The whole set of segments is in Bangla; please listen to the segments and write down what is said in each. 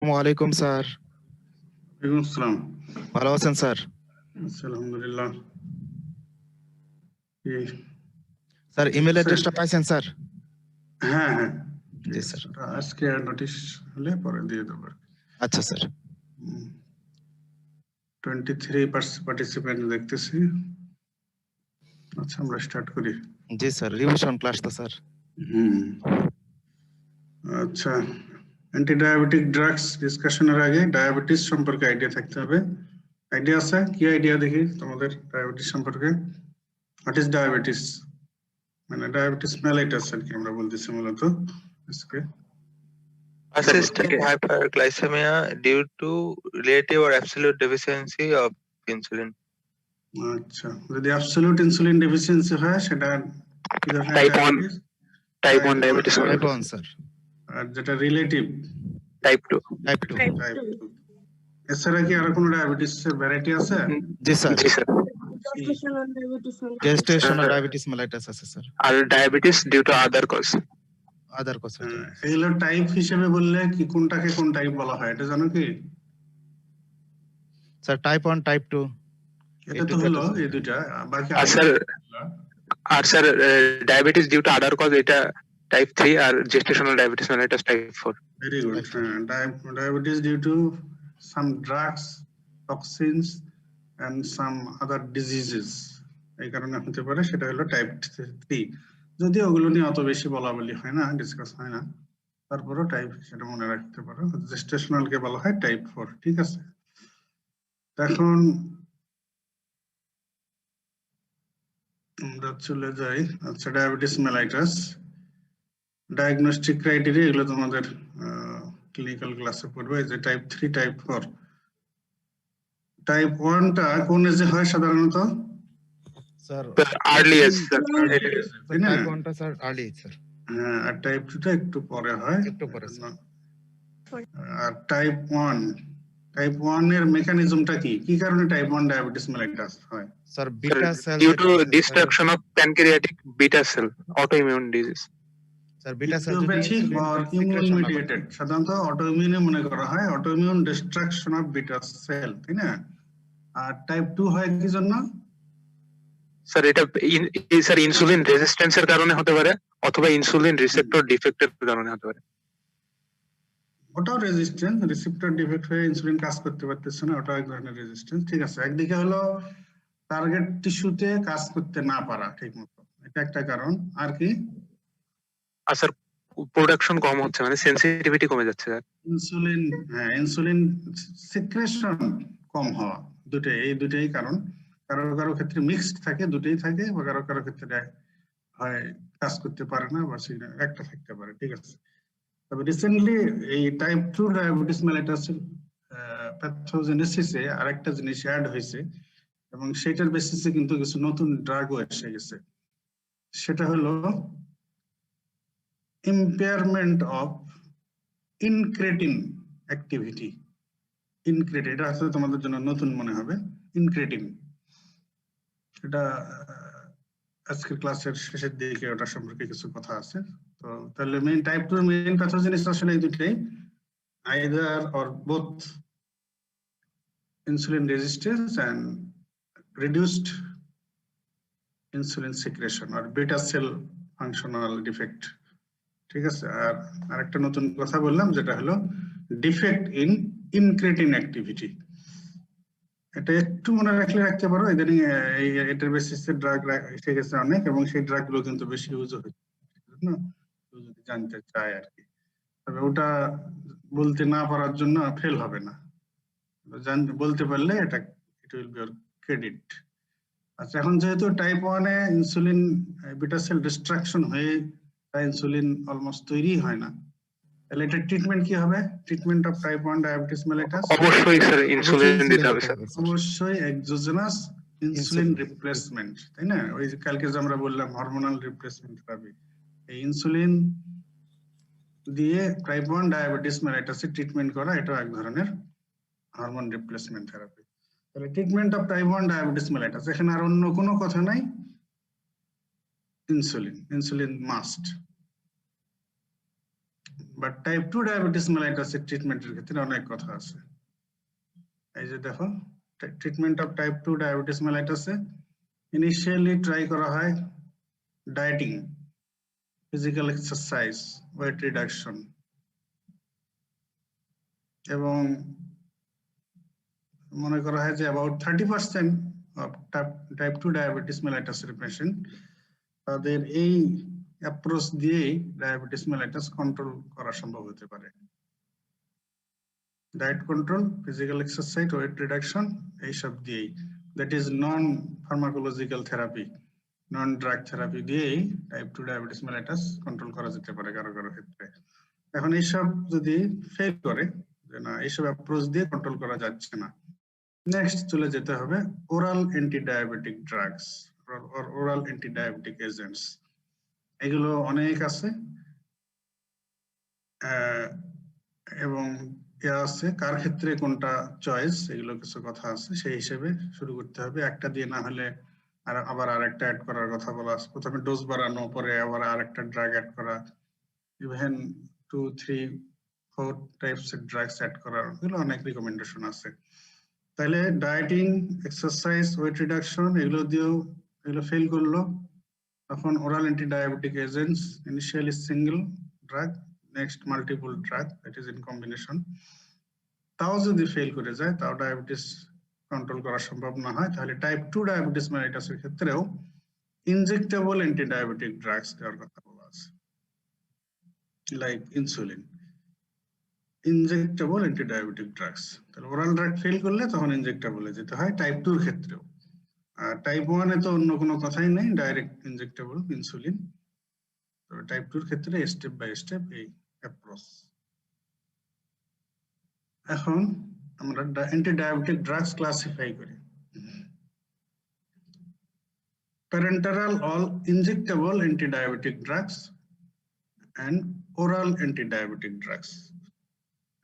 ওয়ালাইকুম স্যার। ওয়ালাইকুম আসসালাম। ভালো আছেন স্যার? আলহামদুলিল্লাহ। স্যার ইমেল অ্যাড্রেসটা পাইছেন স্যার? হ্যাঁ হ্যাঁ জি স্যার। আজকে নোটিশ হলে পরে দিয়ে দেবো। আচ্ছা স্যার। 23 পার্টিসিপেন্ট দেখতেছি। আচ্ছা আমরা স্টার্ট করি। জি স্যার, রিভিশন ক্লাস তো স্যার। আচ্ছা, অ্যান্টি ডায়াবেটিক ড্রাগস ডিসকাশনের আগে ডায়াবেটিস সম্পর্কে আইডিয়া থাকতে হবে। আইডিয়া আছে? কি আইডিয়া দেখি তোমাদের ডায়াবেটিস সম্পর্কে? What is diabetes? মানে ডায়াবেটিস মেলাইটাস আর কি আমরা বলতেছি মূলত আজকে। Persistent hyperglycemia due to relative or absolute deficiency of insulin. আচ্ছা, যদি অ্যাবসলিউট ইনসুলিন ডেফিসিয়েন্সি হয় সেটা কি ধরনের diabetes? Type 1 diabetes. Type 1 sir. আর যেটা রিলেটিভ Type 2. টাইপ 2। এছাড়া কি আর কোনো ডায়াবেটিস ভ্যারাইটি আছে? জি স্যার। Gestational ডায়াবেটিস মেলাইটাস আছে স্যার। আর diabetes due to other cause. Other cause. এগুলো টাইপ হিসেবে বললে কি কোনটাকে কোন টাইপ বলা হয় এটা জানো কি? স্যার টাইপ 1 টাইপ 2 এটা তো হলো এই দুইটা, বাকি আর sir diabetes due to other cause এটা type 3 আর gestational diabetes mellitus type 4. Very good. Diabetes due to some drugs, toxins and some other diseases এই কারণে হতে পারে, সেটা হলো টাইপ 3। যদিও ওগুলো নিয়ে অত বেশি বলা বলি হয় না, ডিসকাস হয় না, তারপরেও টাইপ সেটা মনে রাখতে পারো। জেস্টেশনাল কে বলা হয় টাইপ 4। ঠিক আছে, এখন আমরা চলে যাই। আচ্ছা, ডায়াবেটিস মেলাইটাস ডায়াগনস্টিক ক্রাইটেরিয়া এগুলো তোমাদের ক্লিনিক্যাল ক্লাসে পড়বে। যে টাইপ 3 টাইপ 4। টাইপ 1 টা কোন এজে হয় সাধারণত? Sir early age. টাইপ 1 টা স্যার আর্লি স্যার। হ্যাঁ, আর টাইপ 2 টা একটু পরে হয়। একটু পরে স্যার। আর টাইপ 1 এর মেকানিজমটা কি? কি কারণে টাইপ 1 ডায়াবেটিস মেলাইটাস হয়? Sir beta sell due to destruction of pancreatic beta cell, autoimmune disease. Sir beta sell idiopathic or immune mediated, সাধারণত অটোইমিউনে মনে করা হয়, autoimmune destruction of beta sell, তাই না? আর টাইপ 2 হয় কি জন্য? স্যার এটা স্যার ইনসুলিন রেজিস্ট্যান্সের কারণে হতে পারে অথবা ইনসুলিন রিসেপ্টর ডিফেক্টের কারণে হতে পারে। ওটাও রেজিস্ট্যান্স, রিসেপ্টর ডিফেক্ট হয়ে ইনসুলিন কাজ করতে পারতেছে না, ওটাও এক ধরনের রেজিস্ট্যান্স। ঠিক আছে, একদিকে হলো টার্গেট টিস্যুতে কাজ করতে না পারা ঠিকমতো, এটা একটা কারণ। আর কি? আর স্যার প্রোডাকশন কম হচ্ছে, মানে সেনসিটিভিটি কমে যাচ্ছে স্যার। ইনসুলিন, হ্যাঁ, ইনসুলিন সিক্রেশন কম হওয়া, এই দুটোই কারণ। কারো কারো ক্ষেত্রে মিক্সড থাকে, দুটোই থাকে, বা কারো কারো ক্ষেত্রে হয় কাজ করতে পারে না, বা সেটা একটা থাকতে পারে। ঠিক আছে, তবে রিসেন্টলি এই টাইপ 2 ডায়াবেটিস মেলাইটাসের প্যাথোজেনেসিসে আরেকটা জিনিস অ্যাড হয়েছে, এবং সেটার বেসিসে কিন্তু কিছু নতুন ড্রাগও এসে গেছে। সেটা হলো impairment of incretin activity. Incretin, এটা আসলে তোমাদের জন্য নতুন মনে হবে। ইনক্রেটিন, এটা আজকের ক্লাসের শেষের দিকে ওটা সম্পর্কে কিছু কথা আছে। তো তাহলে মেইন টাইপ 2 মেইন প্যাথোজেনিস আসলে এই দুটোই, either or both insulin resistance and reduced insulin secretion or beta cell functional defect. ঠিক আছে, আর আরেকটা নতুন কথা বললাম যেটা হলো ডিফেক্ট ইন ইনক্রেটিন অ্যাক্টিভিটি। এটা একটু মনে রাখতে পারো, ইদানিং এটার বেসিসে ড্রাগ এসে গেছে অনেক, এবং সেই ড্রাগগুলো কিন্তু বেশি ইউজ হচ্ছে না, যদি জানতে চায় আর কি। তবে ওটা বলতে না পারার জন্য ফেল হবে না, বলতে পারলে এটা it will be your credit. আচ্ছা, এখন যেহেতু টাইপ 1 এ ইনসুলিন বিটা সেল ডিস্ট্রাকশন হয়ে ইনসুলিন অলমোস্ট তৈরি হয় না, তাহলে এটা ট্রিটমেন্ট কি হবে? Treatment of type 1 diabetes mellitus অবশ্যই স্যার ইনসুলিন দিতে হবে স্যার। অবশ্যই এক্সোজেনাস ইনসুলিন রিপ্লেসমেন্ট, তাই না? ওই যে কালকে যে আমরা বললাম হরমোনাল রিপ্লেসমেন্ট থেরাপি, এই ইনসুলিন দিয়ে টাইপ 1 ডায়াবেটিস মেলাইটাসের ট্রিটমেন্ট করা, এটা এক ধরনের হরমোন রিপ্লেসমেন্ট থেরাপি। তাহলে treatment of type 1 diabetes mellitus, এখানে আর অন্য কোনো কথা নাই, insulin must. But type 2 diabetes মেলাইটাসের ট্রিটমেন্টের ক্ষেত্রে অনেক কথা আছে। এই যে দেখো, ট্রিটমেন্ট অফ টাইপ 2 ডায়াবেটিস মেলাইটাসে ইনিশিয়ালি ট্রাই করা হয় dieting, physical exercise, weight reduction, এবং মনে করা হয় যে অ্যাবাউট 30% অফ টাইপ 2 ডায়াবেটিস মেলাইটাসের পেশেন্ট তাদের এই অ্যাপ্রোচ দিয়েই ডায়াবেটিস মেলাইটাস কন্ট্রোল করা সম্ভব হতে পারে। Diet control, physical exercise, weight reduction, এইসব দিয়েই, that is non pharmacological therapy, non drug therapy দিয়েই টাইপ 2 ডায়াবেটিস মেলাইটাস কন্ট্রোল করা যেতে পারে কারো কারো ক্ষেত্রে। এখন এইসব যদি ফেল করে, যে না এইসব অ্যাপ্রোচ দিয়ে কন্ট্রোল করা যাচ্ছে না, নেক্সট চলে যেতে হবে oral anti diabetic drugs, oral anti diabetic agents. এগুলো অনেক আছে এবং আছে কার ক্ষেত্রে কোনটা চয়েস, এগুলো কিছু কথা আছে, সেই হিসেবে শুরু করতে হবে। একটা দিয়ে না হলে আবার আরেকটা অ্যাড করার কথা বলা আছে। প্রথমে ডোজ বাড়ানো, পরে আবার আরেকটা ড্রাগ অ্যাড করা, ইভেন 2, 3, 4 টাইপস এর ড্রাগস অ্যাড করার, এগুলো অনেক রিকমেন্ডেশন আছে। তাহলে ডায়েটিং, এক্সারসাইজ, ওয়েট রিডাকশন এগুলো দিয়েও এগুলো ফেল করলো, তখন oral anti diabetic agents, initially single drug, next multiple drug, that is in combination. তাও যদি ফেল করে যায়, তাও ডায়াবেটিস কন্ট্রোল করা সম্ভব না হয়, তাহলে টাইপ 2 ডায়াবেটিস মেলাইটাসের ক্ষেত্রেও ইনজেক্টেবল অ্যান্টি ডায়াবেটিক ড্রাগস দেওয়ার কথা বলা আছে, like insulin, injectable anti diabetic drugs. তাহলে ওরাল ড্রাগ ফেল করলে তখন ইনজেক্টেবলে যেতে হয় টাইপ 2 এর ক্ষেত্রেও। আর টাইপ 1 এ তো অন্য কোনো কথাই নেই, ডাইরেক্ট ইনজেক্টেবল ইনসুলিন। তো টাইপ 2 এর ক্ষেত্রে স্টেপ বাই স্টেপ এই অ্যাপ্রোচ। এখন আমরা অ্যান্টি ডায়াবেটিক ড্রাগস ক্লাসিফাই করি। Parenteral or injectable anti diabetic drugs and oral anti diabetic drugs,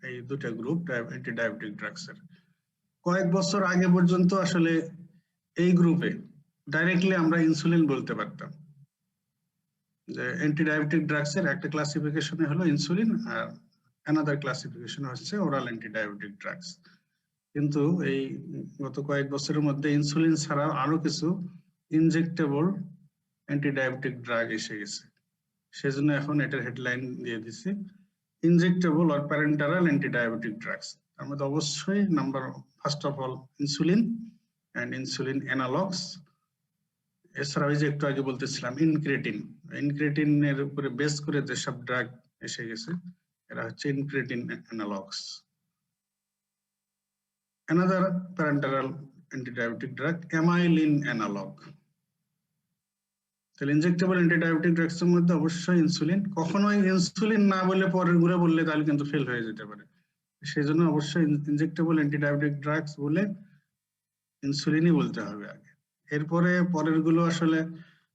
এই দুটো গ্রুপ অ্যান্টি ডায়াবেটিক ড্রাগস এর। কয়েক বছর আগে পর্যন্ত আসলে এই গ্রুপে ডাইরেক্টলি আমরা ইনসুলিন বলতে পারতাম, যে অ্যান্টি ডায়াবেটিক ড্রাগস এর একটা ক্লাসিফিকেশন হলো ইনসুলিন, আর অ্যানাদার ক্লাসিফিকেশন হচ্ছে ওরাল অ্যান্টি ডায়াবেটিক ড্রাগস। কিন্তু এই গত কয়েক বছরের মধ্যে ইনসুলিন ছাড়া আরো কিছু ইনজেক্টেবল অ্যান্টি ডায়াবেটিক ড্রাগ এসে গেছে, সেজন্য এখন এটার হেডলাইন দিয়ে দিছি injectable or parenteral anti diabetic drugs. তার মধ্যে অবশ্যই number first of all insulin and insulin analogs. এছাড়া ওই যে একটু আগে বলতেছিলাম ইনক্রেটিন, ইনক্রেটিনের উপরে বেস করে যেসব ড্রাগ এসে গেছে এরা হচ্ছে ইনক্রেটিন analogues. Another parenteral antidiabetic drug, amylin analog. তাহলে ইনজেক্টেবল অ্যান্টিডায়াবেটিক ড্রাগস এর মধ্যে অবশ্যই ইনসুলিন, কখনোই ইনসুলিন না বলে পরের গুলো বললে তাহলে কিন্তু ফেল হয়ে যেতে পারে। সেই জন্য অবশ্যই ইনজেক্টেবল অ্যান্টিডায়াবেটিক ড্রাগস বলে ইনসুলিনই বলতে হবে আগে। এরপরে পরের গুলো আসলে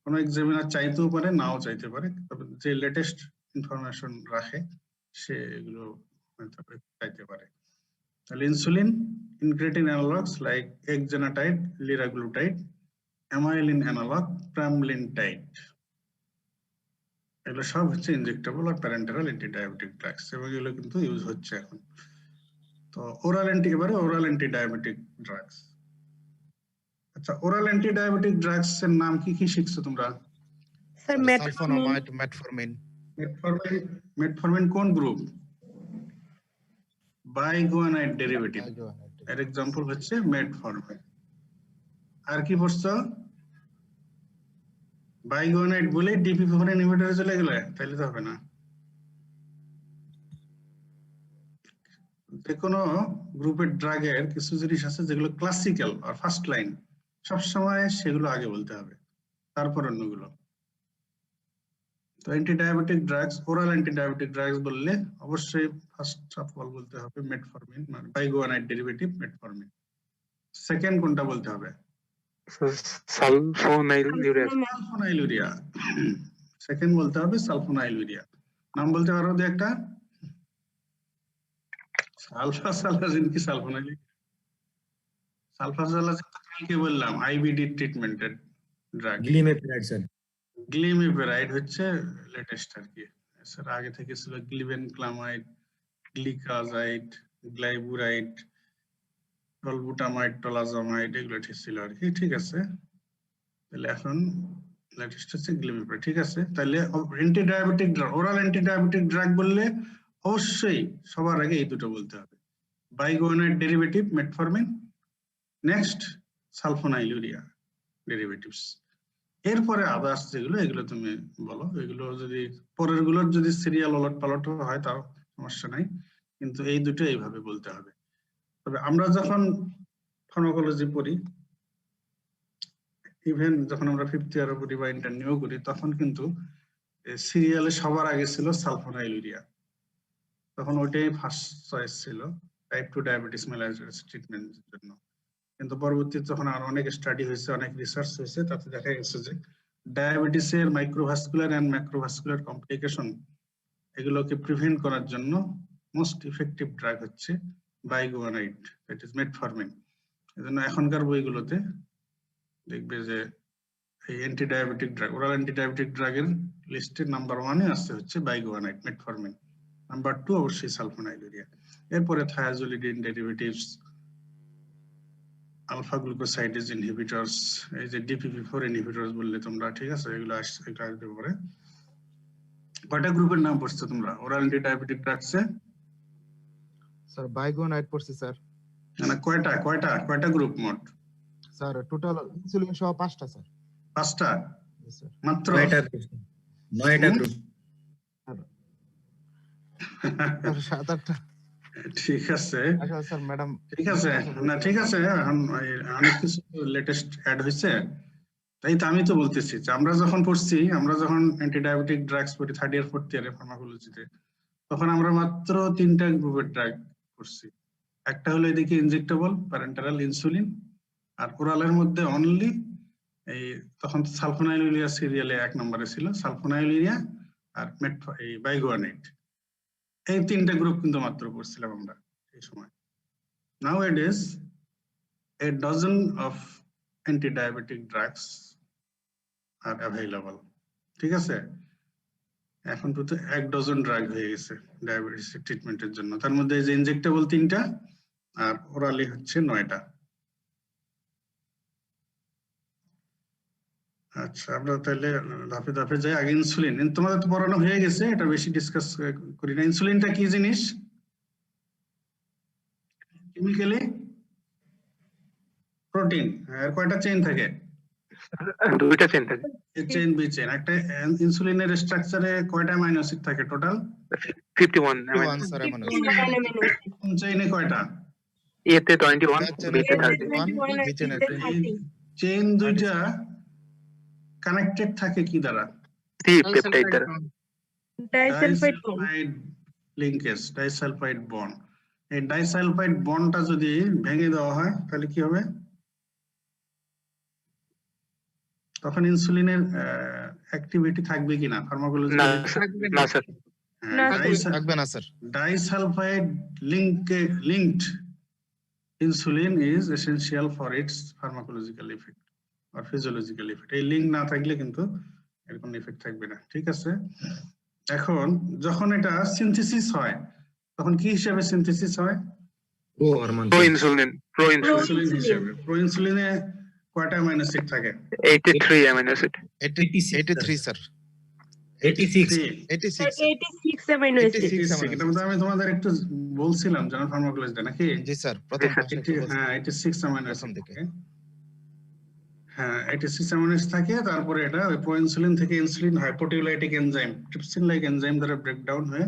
কোনো এক্সামিনার চাইতেও পারে, নাও চাইতে পারে, তবে যে লেটেস্ট ইনফরমেশন রাখে সে এগুলো চাইতে পারে। তাহলে insulin, incretin analogs like exenatide, liraglutide, amylin analog, pramlintide, এগুলো সব হচ্ছে ইনজেক্টেবল আর প্যারেন্টারাল অ্যান্টিডায়াবেটিক ড্রাগস এবং এগুলো কিন্তু ইউজ হচ্ছে এখন। তো ওরাল অ্যান্টিডায়াবেটিক ড্রাগস। আচ্ছা, ওরাল অ্যান্টিডায়াবেটিক ড্রাগস এর নাম কি কি শিখছো তোমরা? Sir sulfonamide, metformin. মেটফরমিন কোন গ্রুপ? বাইগুয়ানাইড ডেরিভেটিভ, এর এক্সাম্পল হচ্ছে মেটফরমিন। আর কি পড়ছো? বাইগুয়ানাইড বলে DPP-4 ইনহিবিটরে চলে গেলে তাহলে তো হবে না। যে কোনো গ্রুপের ড্রাগের কিছু জিনিস আছে যেগুলো ক্লাসিক্যাল আর ফার্স্ট লাইন, সবসময় সেগুলো আগে বলতে হবে, তারপর অন্যগুলো। তো antidiabetic drugs, oral antidiabetic drugs বললে অবশ্যই ফার্স্ট অফ অল বলতে হবে মেটফরমিন, মানে বাইগুয়ানাইড ডেরিভেটিভ মেটফরমিন। সেকেন্ড কোনটা বলতে হবে? সালফোনাইলুরিয়া। সেকেন্ড বলতে হবে সালফোনাইলুরিয়া। নাম বলতে পারো দু একটা? সালফাসালাজিন কি সালফোনাইলুরিয়া? সালফাসালাজিন তো কালকে বললাম আইবিডি ট্রিটমেন্টের ড্রাগ। Glimepiride sir. গ্লিমেপিরাইড হচ্ছে লেটেস্ট আর কি, স্যার আগে থেকে ছিল গ্লিবেনক্লামাইড, গ্লিকাজাইড, গ্লাইবুরাইড, টলবুটামাইড, টলাজামাইড, এগুলো ঠিক ছিল আর কি। ঠিক আছে, তাহলে এখন লেটেস্ট হচ্ছে গ্লিমিপ্রাইড। ঠিক আছে, তাহলে antidiabetic drug, oral antidiabetic drug বললে অবশ্যই সবার আগে এই দুটো বলতে হবে, বাইগুয়ানাইড ডেরিভেটিভ মেটফরমিন, নেক্সট সালফোনাইলুরিয়া ডেরিভেটিভস। এরপরে আদার্স যেগুলো, এগুলো তুমি বলো, এগুলো যদি পরের গুলোর যদি সিরিয়াল ওলট পালট হয় তাও সমস্যা নাই, কিন্তু এই দুটো এইভাবে বলতে হবে। তবে আমরা যখন ফার্মাকোলজি পড়ি, ইভেন যখন আমরা 5th ইয়ারে পড়ি বা ইন্টারনিউ করি, তখন কিন্তু সিরিয়ালে সবার আগে ছিল সালফোনাইলুরিয়া, তখন ওইটাই ফার্স্ট চয়েস ছিল টাইপ 2 ডায়াবেটিস মেলাইটাস ট্রিটমেন্টের জন্য। কিন্তু পরবর্তীতে যখন আর অনেক স্টাডি হয়েছে, অনেক রিসার্চ হয়েছে, তাতে দেখা গেছে যে ডায়াবেটিসের মাইক্রোভাস্কুলার এন্ড ম্যাক্রোভাস্কুলার কমপ্লিকেশন, এগুলোকে প্রিভেন্ট করার জন্য মোস্ট ইফেক্টিভ ড্রাগ হচ্ছে বাইগুয়ানাইড, দ্যাট ইজ মেটফরমিন। এজন্য এখনকার বইগুলোতে দেখবে যে এই অ্যান্টিডায়াবেটিক ড্রাগ, ওরাল অ্যান্টিডায়াবেটিক ড্রাগের লিস্টের নাম্বার 1 এ আসছে হচ্ছে বাইগুয়ানাইড, মেটফরমিন। নাম্বার 2 অবশ্যই সালফোনাইলুরিয়া, এরপরে থায়াজোলিডিন ডেরিভেটিভস, আলফা গ্লুকোসাইডেজ ইনহিবিটরস, এই যে DPP4 ইনহিবিটরস বললে তোমরা, ঠিক আছে, এগুলো আসবে পরে। কয়টা গ্রুপের নাম পড়ছো তোমরা ওরাল অ্যান্টিডায়াবেটিক ড্রাগসে? স্যার বাইগুয়ানাইড পড়ছি স্যার। না, কয়টা গ্রুপ মোট? স্যার টোটাল ইনসুলিন সহ 5টা স্যার। 5টা স্যার মাত্র? 9টা গ্রুপ। 7-8টা। ঠিক আছে, আচ্ছা স্যার ম্যাডাম, ঠিক আছে, না ঠিক আছে, এখন অনেক কিছু লেটেস্ট অ্যাড হয়েছে, তাই তো আমি তো বলতেছি যে আমরা যখন পড়ছি, আমরা যখন অ্যান্টিডায়াবেটিক ড্রাগস পড়ি 3rd ইয়ার 4th ইয়ারে ফার্মাকোলজিতে, তখন আমরা মাত্র 3টা গ্রুপের ড্রাগ পড়ছি। একটা হলো এদিকে ইনজেক্টেবল প্যারেন্টারাল ইনসুলিন, আর ওরালের মধ্যে অনলি এই তখন সালফোনাইলুরিয়া সিরিয়ালে 1 নম্বরে ছিল, সালফোনাইলুরিয়া আর এই বাইগুয়ানাইড, এই 3টা গ্রুপ কিন্তু মাত্র পড়ছিলাম আমরা এই সময়। Nowadays a dozen of anti-diabetic drugs are available, ঠিক আছে, এখন তো 1 ডজন ড্রাগ হয়ে গেছে ডায়াবেটিস ট্রিটমেন্টের জন্য, তার মধ্যে যে ইনজেক্টেবল 3টা আর ওরালি হচ্ছে 9টা। আচ্ছা, আমরা তাহলে ধাপে ধাপে যাই। আগে ইনসুলিন, তোমাদের তো পড়ানো হয়ে গেছে, এটা বেশি ডিসকাস করি না। ইনসুলিনটা কি জিনিস? কেমিক্যালি প্রোটিন, আর কয়টা চেইন থাকে? 2টা চেইন থাকে, এ চেইন বি চেইন। একটা ইনসুলিনের স্ট্রাকচারে কয়টা অ্যামাইনো অ্যাসিড থাকে টোটাল? 51 স্যার এমন কোন চেইনে কয়টা? এতে 21, বিতে 30। চেইন দুইটা কানেক্টেড থাকে কি দ্বারা? সি পেপটাইড দ্বারা, ডাইসালফাইড লিংকেজ, ডাইসালফাইড বন্ড। এই ডাইসালফাইড বন্ডটা যদি ভেঙে দেওয়া হয় তাহলে কি হবে? তখন ইনসুলিনের অ্যাক্টিভিটি থাকবে কিনা ফার্মাকোলজি? না স্যার, থাকবে না sir. Disulphide linked insulin is essential for its pharmacological effect or physiological effect. এই লিংক না থাকলে কিন্তু এর কোনো ইফেক্ট থাকবে না, ঠিক আছে। এখন যখন এটা সিনথেসিস হয়, তখন কি হিসেবে সিনথেসিস হয়? প্রো ইনসুলিন হিসেবে। প্রো ইনসুলিনে কয়টা অ্যামাইনো অ্যাসিড থাকে? 83 amino acid. 83 sir. 86 amino acid. এটা আমি তোমাদের একটু বলছিলাম জানা ফার্মাকোলজিতে নাকি? জি স্যার, প্রথম হ্যাঁ 86 অ্যামাইনো অ্যাসিড থাকে। হ্যাঁ 86 অ্যামাইনো অ্যাসিড থাকে। তারপরে এটা ওই প্রোইনসুলিন থেকে ইনসুলিন হাইপোটিউলাইটিক এনজাইম, ট্রিপসিন লাইক এনজাইম দ্বারা ব্রেকডাউন হয়ে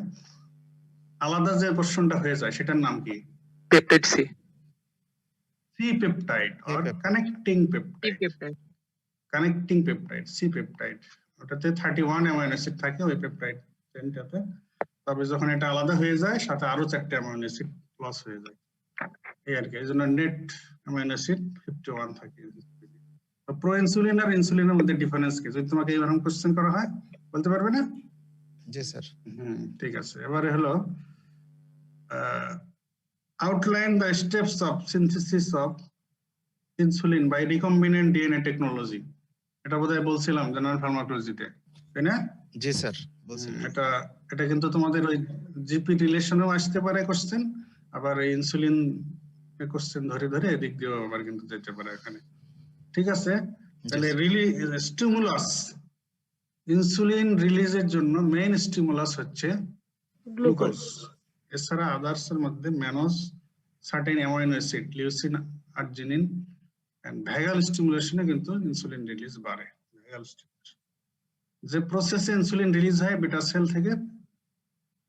আলাদা যে পোরশনটা হয়ে যায় সেটার নাম কি? Peptide C. C peptide or connecting peptide. Connecting peptide, C peptide. ওটাতে 31 অ্যামাইনো অ্যাসিড থাকে ওই পেপটাইড চেইনটাতে। তবে যখন এটা আলাদা হয়ে যায় সাথে আরো 4টা অ্যামাইনো অ্যাসিড লস হয়ে যায় এই আর কি। এইজন্য নেট অ্যামাইনো অ্যাসিড 51 থাকে। তো প্রো ইনসুলিন আর ইনসুলিনের মধ্যে ডিফারেন্স কি? যদি তোমাকে এইরকম কোশ্চেন করা হয় বলতে পারবে না? জি স্যার। ঠিক আছে। এবারে হলো outline the steps of synthesis of insulin by recombinant DNA technology. এটা বোধহয় বলছিলাম জেনারেল ফার্মাকোলজিতে, তাই না? জি স্যার বলছিলেন। এটা এটা কিন্তু তোমাদের ওই জিপি রিলেশনেও আসতে পারে কোশ্চেন, আবার এই ইনসুলিন কোশ্চেন ধরে ধরে এদিক দিয়েও আবার কিন্তু যেতে পারে এখানে। ঠিক আছে, তাহলে স্টিমুলাস, ইনসুলিন রিলিজের জন্য মেইন স্টিমুলাস হচ্ছে গ্লুকোজ। এছাড়া আদার্স এর মধ্যে mannose, certain amino acid, leucine, arginine and vagal স্টিমুলেশনে কিন্তু ইনসুলিন রিলিজ বাড়ে। ভ্যাগাল স্টিমুলেশন যে প্রসেসে ইনসুলিন রিলিজ হয় বিটা সেল থেকে,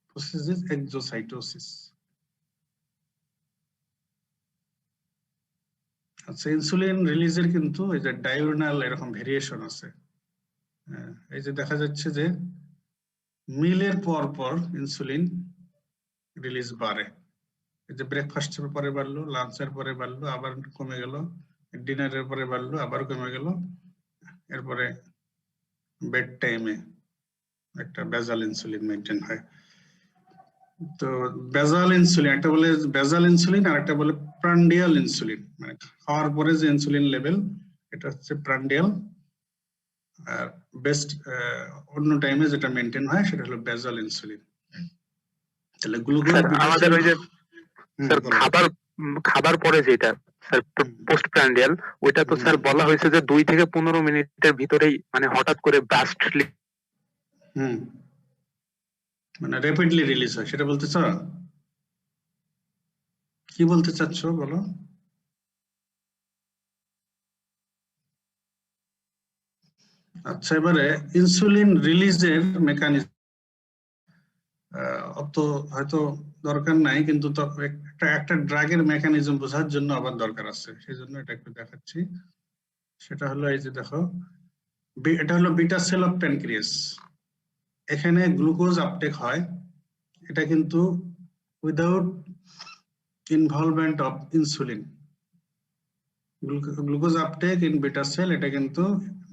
প্রসেস ইজ এক্সোসাইটোসিস। আচ্ছা, ইনসুলিন রিলিজের কিন্তু এই যে ডায়োডিনাল এরকম ভেরিয়েশন আছে। এই যে দেখা যাচ্ছে যে মিলের পর পর ইনসুলিন রিলিজ বাড়ে। এই যে ব্রেকফাস্টের পরে বাড়লো, লাঞ্চের পরে বাড়লো, আবার কমে গেল, ডিনারের পরে বাড়লো, আবার কমে গেল, এরপরে বেড টাইমে একটা বেজাল ইনসুলিন মেনটেন হয়। তো বেজাল ইনসুলিন, একটা বলে বেজাল ইনসুলিন আর একটা বলে প্রান্ডিয়াল ইনসুলিন, মানে খাওয়ার পরে যে ইনসুলিন লেভেল এটা হচ্ছে প্রান্ডিয়াল, আর বেস্ট অন্য টাইমে যেটা মেনটেন হয় সেটা হলো বেজাল ইনসুলিন। তাহলে গ্লুকোজ আমাদের ওই যে স্যার খাবার পরে যেটা স্যার পোস্ট প্রান্ডিয়াল, ওইটা তো স্যার বলা হয়েছে যে 2 থেকে 15 মিনিটের ভিতরেই মানে হঠাৎ করে ব্রাস্টলি মানে র্যাপিডলি রিলিজ হয়, সেটা বলতে চাও? কি বলতে চাচ্ছ বলো? আচ্ছা, এবারে ইনসুলিন রিলিজের মেকানিজম অত হয়তো দরকার নাই, কিন্তু একটা ড্রাগের মেকানিজম বোঝার জন্য আবার দরকার আছে, সেই জন্য এটা একটু দেখাচ্ছি। সেটা হলো এই যে দেখো, এটা হলো বিটা সেল অফ প্যানক্রিয়াস। এখানে গ্লুকোজ আপটেক হয়, এটা কিন্তু without involvement of insulin. Glucose uptake in beta sell এটা কিন্তু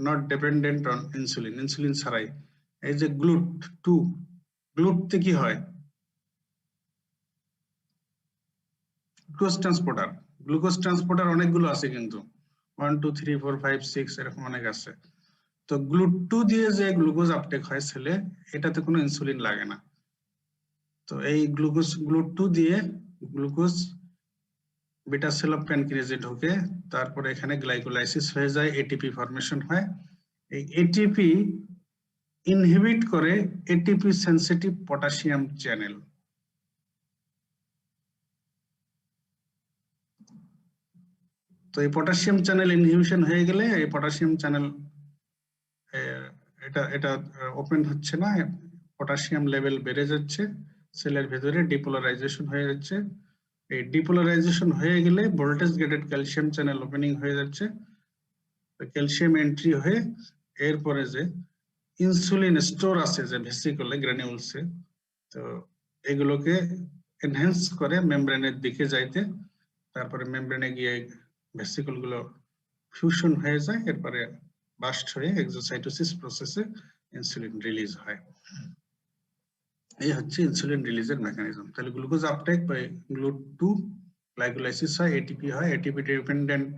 not dependent on insulin, insulin ছাড়াই। এই যে GLUT2, গ্লুটতে কি হয়? গ্লুকোজ ট্রান্সপোর্টার অনেকগুলো আছে কিন্তু, 1 2 3 4 5 6 এরকম অনেক আছে। তো GLUT2 দিয়ে যে গ্লুকোজ আপটেক হয় সেলে, এটাতে কোনো ইনসুলিন লাগে না। তো এই GLUT2 দিয়ে গ্লুকোজ বিটা সেল অফ প্যানক্রিয়াসে ঢোকে, তারপরে এখানে গ্লাইকোলাইসিস হয়ে যায়, এটিপি ফরমেশন হয়। এই এটিপি ইনহিবিট করে এটিপি সেনসিটিভ পটাশিয়াম চ্যানেল। তো এই পটাশিয়াম চ্যানেল ইনহিবিশন হয়ে গেলে এই পটাশিয়াম চ্যানেল এটা ওপেন হচ্ছে না, পটাশিয়াম লেভেল বেড়ে যাচ্ছে, সেলের ভেতরে ডিপোলারাইজেশন হয়ে যাচ্ছে। এই ডিপোলারাইজেশন হয়ে গেলে voltage gated calcium channel opening হয়ে যাচ্ছে, ক্যালসিয়াম এন্ট্রি হয়ে এরপরে যে ইনসুলিন স্টোর আছে যে ভেসিকলে গ্র্যানিউলসে, তো এগুলোকে এনহ্যান্স করে মেমব্রেনের দিকে যাইতে, তারপরে মেমব্রেনে গিয়ে ভেসিকল গুলো ফিউশন হয়ে যায়, এরপরে বাস্ট হয়ে এক্সোসাইটোসিস প্রসেসে ইনসুলিন রিলিজ হয়। এই হচ্ছে ইনসুলিন রিলিজের মেকানিজম। তাহলে glucose uptake by GLUT2, glycolysis হয়, এটিপি হয়, এটিপি ডিপেন্ডেন্ট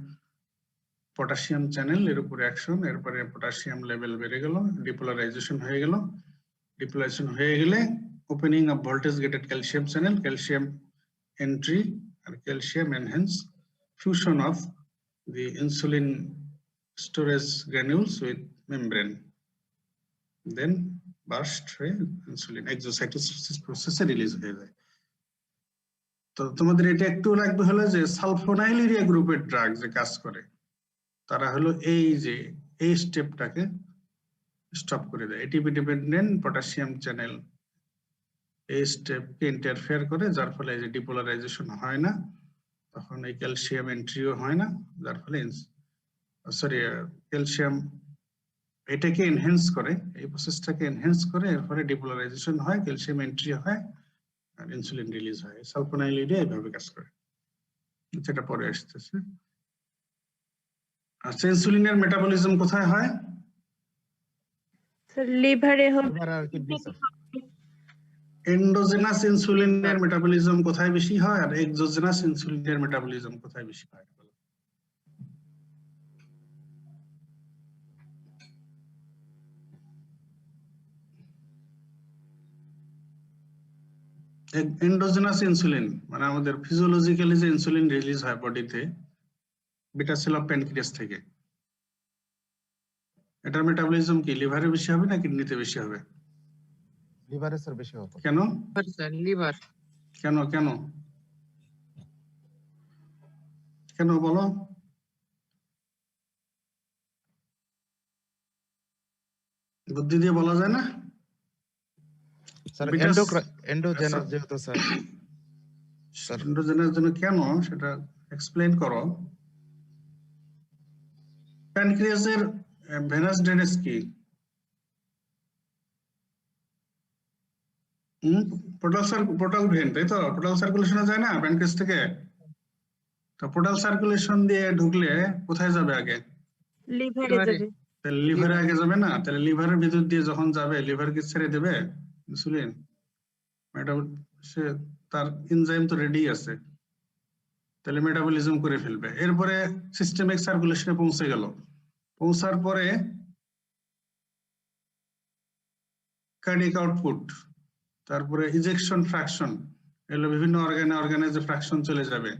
পটাশিয়াম চ্যানেল এর উপর অ্যাকশন, এরপরে পটাশিয়াম লেভেল বেড়ে গেল, ডিপোলারাইজেশন হয়ে গেল, ডিপোলারাইজেশন হয়ে গেলে opening of voltage gated calcium channel, calcium entry আর calcium enhance, fusion of the insulin storage granules with membrane, then burst হয়ে ইনসুলিন এক্সোসাইটোসিস প্রসেসে রিলিজ হয়ে যায়। তো তোমাদের এটা একটু লাগবে হলো যে সালফোনাইলুরিয়া গ্রুপের ড্রাগ যে কাজ করে, তারা হলো এই যে এই স্টেপটাকে স্টপ করে দেয়। এটিপি ডিপেন্ডেন্ট পটাশিয়াম চ্যানেল এই স্টেপকে ইন্টারফেয়ার করে, যার ফলে এই যে ডিপোলারাইজেশন হয় না, তখন এই ক্যালসিয়াম এন্ট্রিও হয় না, যার ফলে ক্যালসিয়াম এটাকে এনহ্যান্স করে, এই প্রসেসটাকে এনহ্যান্স করে, এরপরে ডিপোলারাইজেশন হয়, ক্যালসিয়াম এন্ট্রি হয় আর ইনসুলিন রিলিজ হয়। সালফোনাইলুরিয়া এইভাবে কাজ করে, যেটা পরে আসতেছে। আচ্ছা, ইনসুলিনের মেটাবলিজম কোথায় হয়? লিভারে এন্ডোজেনাস ইনসুলিনের মেটাবলিজম কোথায় বেশি হয় আর এক্সোজেনাস ইনসুলিনের মেটাবলিজম কোথায় বেশি হয়? এন্ডোজেনাস ইনসুলিন মানে আমাদের ফিজিওলজিক্যালি যে ইনসুলিন রিলিজ হয় বডিতে বিটা সেল অফ প্যানক্রিয়াস থেকে, এটার মেটাবলিজম কি লিভারে বেশি হবে না কিডনিতে বেশি হবে? লিভারে স্যার বেশি হবে। কেন লিভার কেন কেন কেন বলো? বুদ্ধি দিয়ে বলা যায় না? স্যার Because- এন্ডোজেনাস যেহেতু স্যার স্যার এন্ডোজেনাস জন্য কেন সেটা এক্সপ্লেইন করো। প্যানক্রিয়াসের ভেনাস ড্রেনেজ কি? পোর্টাল ভেন, তাই তো? পোর্টাল সার্কুলেশনে যায় না প্যানক্রিয়াস থেকে? তো পোর্টাল সার্কুলেশন দিয়ে ঢুকলে কোথায় যাবে আগে? লিভারে যাবে। তাহলে লিভারে আগে যাবে না? তাহলে লিভারের ভিতর দিয়ে যখন যাবে লিভার কি ছেড়ে দেবে ইনসুলিন? সে তার এনজাইম তো রেডি আছে, তাহলে মেটাবলিজম করে ফেলবে। এরপরে সিস্টেমিক সার্কুলেশনে পৌঁছে গেল, পৌঁছার পরে কার্ডিয়াক আউটপুট, তারপরে ইজেকশন ফ্র্যাকশন, এগুলো বিভিন্ন অর্গানে যে ফ্র্যাকশন চলে যাবে,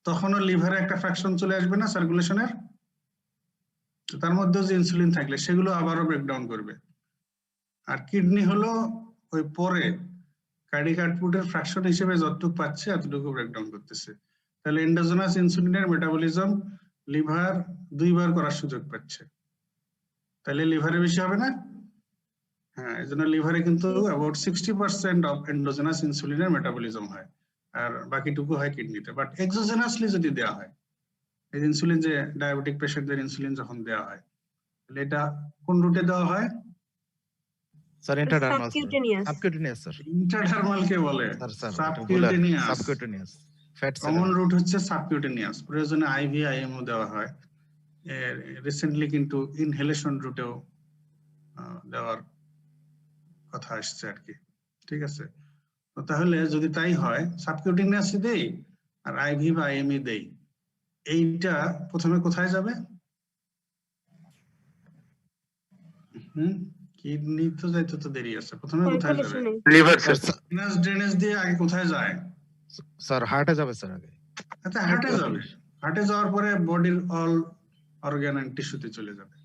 তখনও লিভারে একটা ফ্র্যাকশন চলে আসবে না সার্কুলেশনের? তার মধ্যে যে ইনসুলিন থাকলে সেগুলো আবারও ব্রেকডাউন করবে। আর কিডনি হলো ওই পরে কার্ডিয়াক আউটপুটের ফ্র্যাকশন হিসেবে যতটুকু পাচ্ছে এতটুকু ব্রেকডাউন করতেছে। তাহলে এন্ডোজেনাস ইনসুলিনের মেটাবলিজম লিভার 2 বার করার সুযোগ পাচ্ছে, তাহলে লিভারে বেশি হবে না? হ্যাঁ, এই জন্য লিভারে কিন্তু অ্যাবাউট 60% অফ এন্ডোজেনাস ইনসুলিনের মেটাবলিজম হয়, আর বাকিটুকু হয় কিডনিতে। বাট এক্সোজেনাসলি যদি দেওয়া হয়, এই ইনসুলিন যে ডায়াবেটিক পেশেন্টদের ইনসুলিন যখন দেওয়া হয়, তাহলে এটা কোন রুটে দেওয়া হয়? Sir intradermal subcutaneous. Subcutaneous sir intradermal কে বলে? Sir subcutaneous. Subcutaneous fat common route হচ্ছে সাবকিউটেনিয়াস, প্রয়োজনে আইভি আইএমও দেওয়া হয়। রিসেন্টলি কিন্তু ইনহেলেশন রুটেও দেওয়ার কথা আসছে আর কি, ঠিক আছে? তো তাহলে যদি তাই হয় সাবকিউটেনিয়াস দেই আর আইভি বা আইএমই দেই, এইটা প্রথমে কোথায় যাবে? কিডনি তো যাইতে তো দেরি আছে, প্রথমে কোথায় যাবে? সার্কুলেশনে। Liver sir. ভেনাস ড্রেনেজ দিয়ে আগে কোথায় যায়? স্যার হার্টে যাবে স্যার আগে। আচ্ছা, হার্টে যাবে। হার্টে যাওয়ার পরে বডির অল অর্গান এন্ড টিস্যুতে চলে যাবে।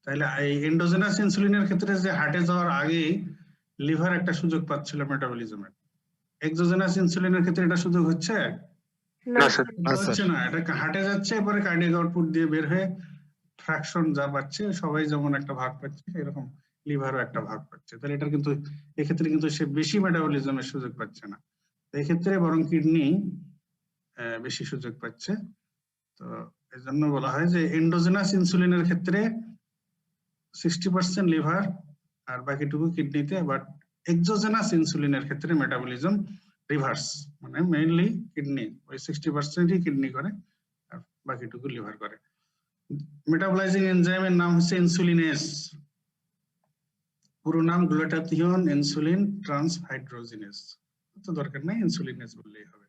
তাহলে এই এন্ডোজেনাস ইনসুলিনের ক্ষেত্রে যে হার্টে যাওয়ার আগেই লিভার একটা সুযোগ পাচ্ছিল মেটাবলিজমের, এক্সোজেনাস ইনসুলিনের ক্ষেত্রে এটা সুযোগ হচ্ছে না না স্যার। না, স্যার। হচ্ছে না। এটা হার্টে যাচ্ছে, এবারে কার্ডিয়াক আউটপুট দিয়ে বের হয়ে ফ্র্যাকশন যা পাচ্ছে সবাই যেমন একটা ভাগ পাচ্ছে, এরকম লিভারও একটা ভাগ পাচ্ছে। তাহলে এটা কিন্তু এক্ষেত্রে কিন্তু সে বেশি মেটাবলিজমের সুযোগ পাচ্ছে না, এক্ষেত্রে বরং কিডনি বেশি সুযোগ পাচ্ছে। তো এই জন্য বলা হয় যে এন্ডোজেনাস ইনসুলিনের ক্ষেত্রে 60% লিভার আর বাকিটুকু কিডনিতে, বাট এক্সোজেনাস ইনসুলিনের ক্ষেত্রে মেটাবলিজম রিভার্স, মানে মেইনলি কিডনি, ওই 60%ই কিডনি করে আর বাকিটুকু লিভার করে। মেটাবলাইজিং এনজাইমের নাম হচ্ছে ইনসুলিনেস, পুরো নাম গ্লুটাথিওন ইনসুলিন ট্রান্সহাইড্রোজিনেস, তো দরকার নেই, ইনসুলিনেস বললেই হবে।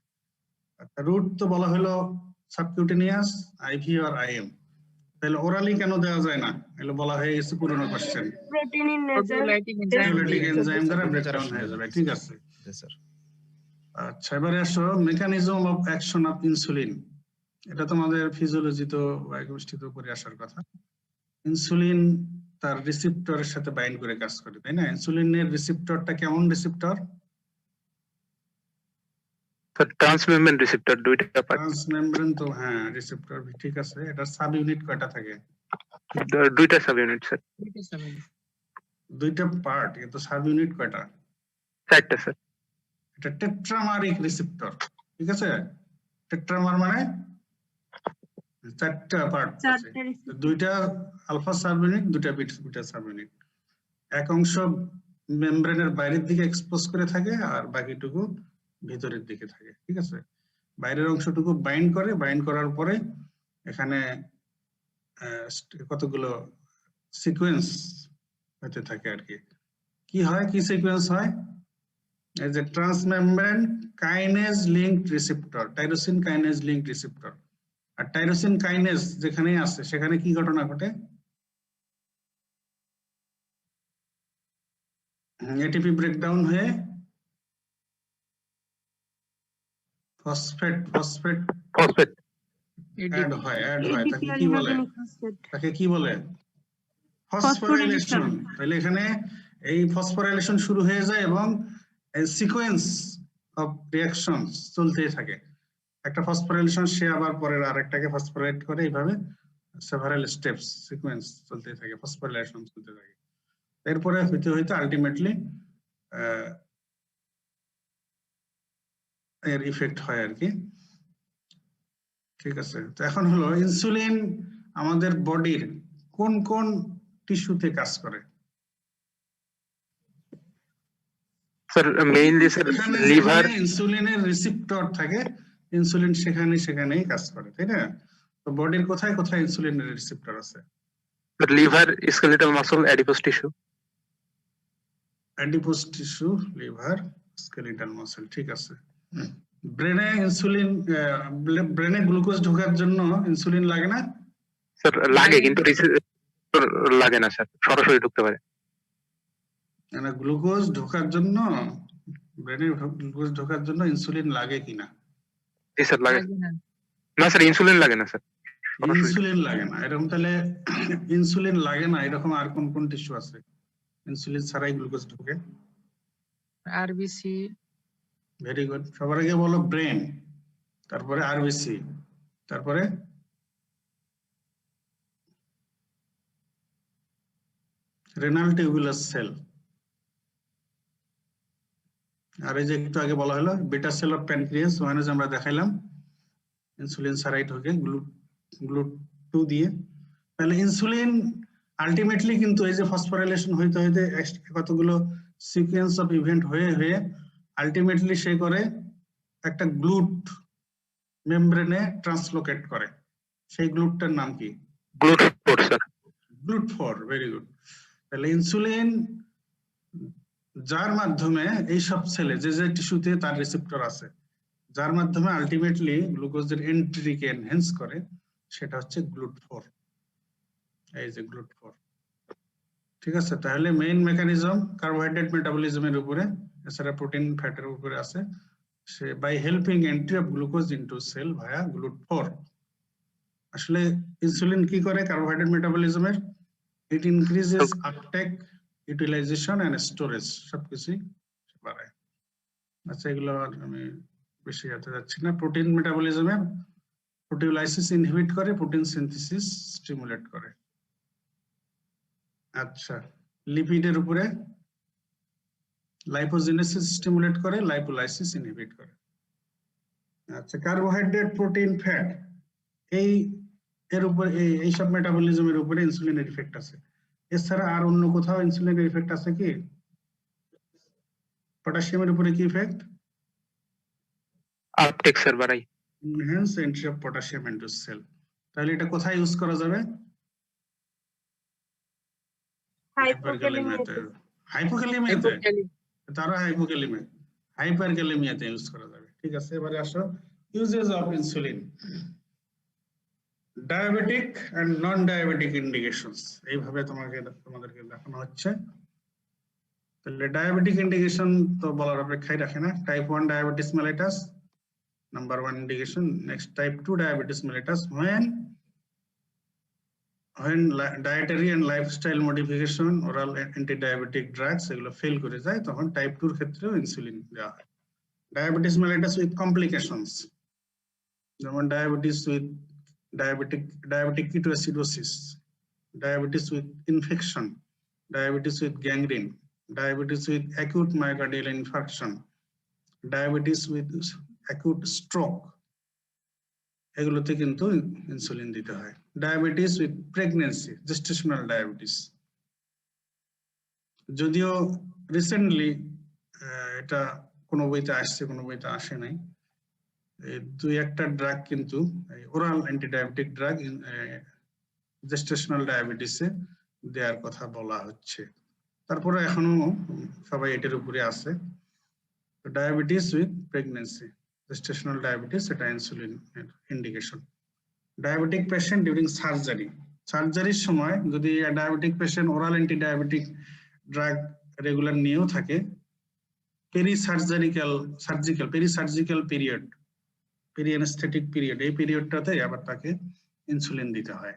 রুট তো বলা হলো সাবকিউটেনিয়াস, আইভি আর আইএম। তাহলে ওরালি কেন দেওয়া যায় না? এগুলো বলা হয়ে গেছে পুরনো question. Protein in nature. Nucleic enzyme দ্বারা ব্রেকডাউন হয়ে যাবে, ঠিক আছে? জি স্যার। আচ্ছা, এবারে আসো mechanism of action of insulin. এটা তোমাদের ফিজিওলজি তো বায়োকেমিস্ট্রিতে পড়ে আসার কথা। ইনসুলিন তার রিসেপ্টরের সাথে বাইন্ড করে কাজ করে, তাই না? ইনসুলিনের রিসেপ্টরটা কেমন রিসেপ্টর? স্যার ট্রান্সমেমব্রেন রিসেপ্টর, দুইটা পার্ট। ট্রান্সমেমব্রেন তো হ্যাঁ রিসেপ্টর, ঠিক আছে। এটার সাব ইউনিট কয়টা থাকে? দুইটা সাব ইউনিট স্যার। দুইটা পার্ট, কিন্তু সাব ইউনিট কয়টা? 4টা স্যার। এটা টেট্রামারিক রিসেপ্টর, ঠিক আছে? টেট্রামার মানে 4টা পার্ট আছে, দুইটা আলফা সাব ইউনিট, দুইটা বিটা সাব ইউনিট। এক অংশ মেমব্রেনের বাইরের দিকে এক্সপোজ করে থাকে আর বাকিটুকু ভিতরের দিকে থাকে, ঠিক আছে? বাইরের অংশটুকু বাইন্ড করে, বাইন্ড করার পরে এখানে কতগুলো সিকোয়েন্স হতে থাকে আর কি। কি হয়, কি সিকোয়েন্স হয়? এই যে transmembrane kinase linked receptor, tyrosine kinase linked receptor. আর টাইরোসিন কাইনেজ যেখানেই আছে সেখানে কি ঘটনা ঘটে? এটিপি ব্রেকডাউন হয়ে ফসফেট ফসফেট অ্যাড হয় তাকে ADP কি বলে? organic phosphate. তাকে কি বলে? Phosphorylation. ফসফোরাইলেশন। তাহলে এখানে এই ফসফোরাইলেশন শুরু হয়ে যায় এবং সিকোয়েন্স অফ রিঅ্যাকশন চলতেই থাকে। একটা ফসফোরাইলেশন সে আবার পরের আরেকটাকে ফসফোরাইট করে, এইভাবে সেভারাল স্টেপস সিকোয়েন্স চলতে থাকে, ফসফোরাইলেশন চলতে থাকে। এরপরে হইতে হইতে আলটিমেটলি এর ইফেক্ট হয় আর কি। ঠিক আছে, তো এখন হলো ইনসুলিন আমাদের বডির কোন কোন টিস্যুতে কাজ করে? স্যার মেইনলি স্যার লিভার, ইনসুলিনের রিসেপ্টর থাকে, ইনসুলিন সেখানেই কাজ করে, তাই না? তো বডির কোথায় কোথায় ইনসুলিনের রিসেপ্টর আছে? Liver, skeletal muscle, adipose tissue. Adipose tissue, liver, skeletal muscle, ঠিক আছে। ব্রেনে ইনসুলিন, ব্রেনে গ্লুকোজ ঢোকার জন্য ইনসুলিন লাগে না? স্যার লাগে, কিন্তু লাগে না স্যার, সরাসরি ঢুকতে পারে। মানে গ্লুকোজ ঢোকার জন্য, ব্রেনে গ্লুকোজ ঢোকার জন্য ইনসুলিন লাগে কিনা? জি স্যার লাগে না স্যার, ইনসুলিন লাগে না স্যার, ইনসুলিন লাগে না। এরকম তাহলে ইনসুলিন লাগে না এরকম আর কোন কোন টিস্যু আছে ইনসুলিন ছাড়াই গ্লুকোজ ঢোকে? RBC. Very good. সবার আগে বলো ব্রেন, তারপরে আরবিসি, তারপরে রেনাল টিউবুলার সেল, আর এই যে একটু আগে বলা হলো বিটা সেল অফ প্যানক্রিয়াস, ওখানে যে আমরা দেখাইলাম ইনসুলিন ছাড়াই ঢোকে গ্লুট2 দিয়ে। তাহলে ইনসুলিন আলটিমেটলি কিন্তু এই যে ফসফোরাইলেশন হইতে হইতে কতগুলো সিকোয়েন্স অফ ইভেন্ট হয়ে হয়ে আলটিমেটলি সে করে একটা গ্লুট মেমব্রেনে ট্রান্সলোকেট করে। সেই গ্লুটটার নাম কি? গ্লুট4 স্যার। গ্লুট4, ভেরি গুড। তাহলে ইনসুলিন যার মাধ্যমে এই সব সেলে যে যে টিস্যুতে তার রিসেপ্টর আছে, যার মাধ্যমে আলটিমেটলি গ্লুকোজের এন্ট্রিকে এনহ্যান্স করে, সেটা হচ্ছে গ্লুট4। এই যে গ্লুট4, ঠিক আছে। তাহলে মেইন মেকানিজম কার্বোহাইড্রেট মেটাবলিজমের উপরে, এছাড়া প্রোটিন ফ্যাটের উপরে আছে। সে by helping entry of glucose into cell via গ্লুট4। আসলে ইনসুলিন কি করে কার্বোহাইড্রেট মেটাবলিজমের? It increases uptake, utilization and storage, সবকিছুই বাড়ায়। আচ্ছা, এগুলো আর আমি বেশি যেতে যাচ্ছি না। প্রোটিন মেটাবলিজমে প্রোটিওলাইসিস ইনহিবিট করে, প্রোটিন সিনথেসিস স্টিমুলেট করে। আচ্ছা, লিপিডের উপরে লাইপোজেনেসিস স্টিমুলেট করে, লাইপোলাইসিস ইনহিবিট করে। আচ্ছা, কার্বোহাইড্রেট, প্রোটিন, ফ্যাট, এর উপর এই সব মেটাবলিজমের উপরে ইনসুলিনের ইফেক্ট আছে। এছাড়া আর অন্য কোথাও ইনসুলিনের ইফেক্ট আছে কি? পটাশিয়ামের উপরে কি ইফেক্ট? আপটেক স্যার বাড়াই। Enhance entry of potassium into cell. তাহলে এটা কোথায় ইউজ করা যাবে? হাইপোক্যালিমিয়াতে, তারা হাইপারক্যালেমিয়াতে ইউজ করা যাবে। ঠিক আছে, এবারে আসো uses of insulin. Diabetic and non diabetic indications, এইভাবে তোমাদেরকে দেখানো হচ্ছে। তাহলে ডায়াবেটিক ইন্ডিকেশন তো বলার অপেক্ষাই রাখে না। Type 1 diabetes mellitus, number 1 indication. Next type 2 diabetes mellitus, when dietary and lifestyle modification, oral anti-diabetic drugs এগুলো ফেল করে যায়, তখন টাইপ 2 এর ক্ষেত্রেও ইনসুলিন দেওয়া হয়। ডায়াবেটিস মেলিটাস উইথ কমপ্লিকেশনস, যেমন diabetic ketoacidosis, diabetes with infection, diabetes with gangrene, diabetes with acute myocardial infarction, diabetes with acute stroke, এগুলোতে কিন্তু ইনসুলিন দিতে হয়। Diabetes with pregnancy, gestational diabetes, যদিও রিসেন্টলি এটা কোনো বইতে আসছে, কোনো বইতে আসে নাই। দুই একটা ড্রাগ কিন্তু ওরাল অ্যান্টিডায়াবেটিক ড্রাগ জেস্টেশনাল ডায়াবেটিসে দেওয়ার কথা বলা হচ্ছে। তারপরে এখনো সবাই এটার উপরে আছে। Diabetes with pregnancy, gestational diabetes, এটা insulin indication. Diabetic patient during surgery, সার্জারির সময় যদি diabetic patient oral antidiabetic drug regular নিয়েও থাকে, পেরিসার্জিক্যাল পিরিয়ড পেরিঅ্যানেস্থেটিক পিরিয়ড, এই পিরিয়ডটাতে আবার তাকে ইনসুলিন দিতে হয়।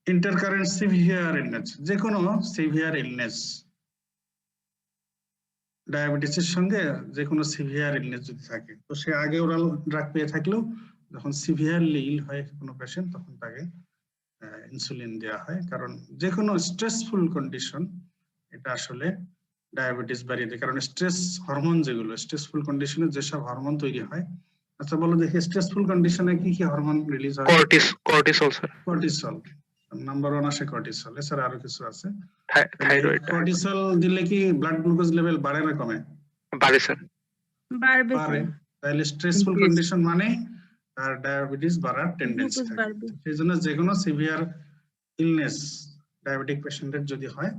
ইন্টারকারেন্ট সিভিয়ার ইলনেস, যে কোনো সিভিয়ার ইলনেস, ডায়াবেটিসের সঙ্গে যে কোনো সিভিয়ার ইলনেস যদি থাকে, তো সে আগে ওরাল ড্রাগ পেয়ে থাকলেও যখন সিভিয়ারলি ইল হয় কোনো পেশেন্ট, তখন তাকে ইনসুলিন দেওয়া হয়। কারণ যে কোনো স্ট্রেসফুল কন্ডিশন এটা আসলে ডায়াবেটিস বাড়িয়ে দেয়। কারণ স্ট্রেস হরমোন, যেগুলো স্ট্রেসফুল কন্ডিশনে যেসব হরমোন তৈরি হয়, আচ্ছা বলো দেখি স্ট্রেসফুল কন্ডিশনে কি কি হরমোন রিলিজ হয়? কর্টিসল স্যার, কর্টিসল নাম্বার 1 আসে, কর্টিসল। এছাড়া আরো কিছু আছে। থাইরয়েড। কর্টিসল দিলে কি ব্লাড গ্লুকোজ লেভেল বাড়ে না কমে? বাড়ে স্যার। বাড়ে। তাহলে স্ট্রেসফুল কন্ডিশন মানে তার ডায়াবেটিস বাড়ার টেন্ডেন্সি থাকে। সেই জন্য যে কোনো সিভিয়ার ইলনেস ডায়াবেটিক পেশেন্টের যদি হয়,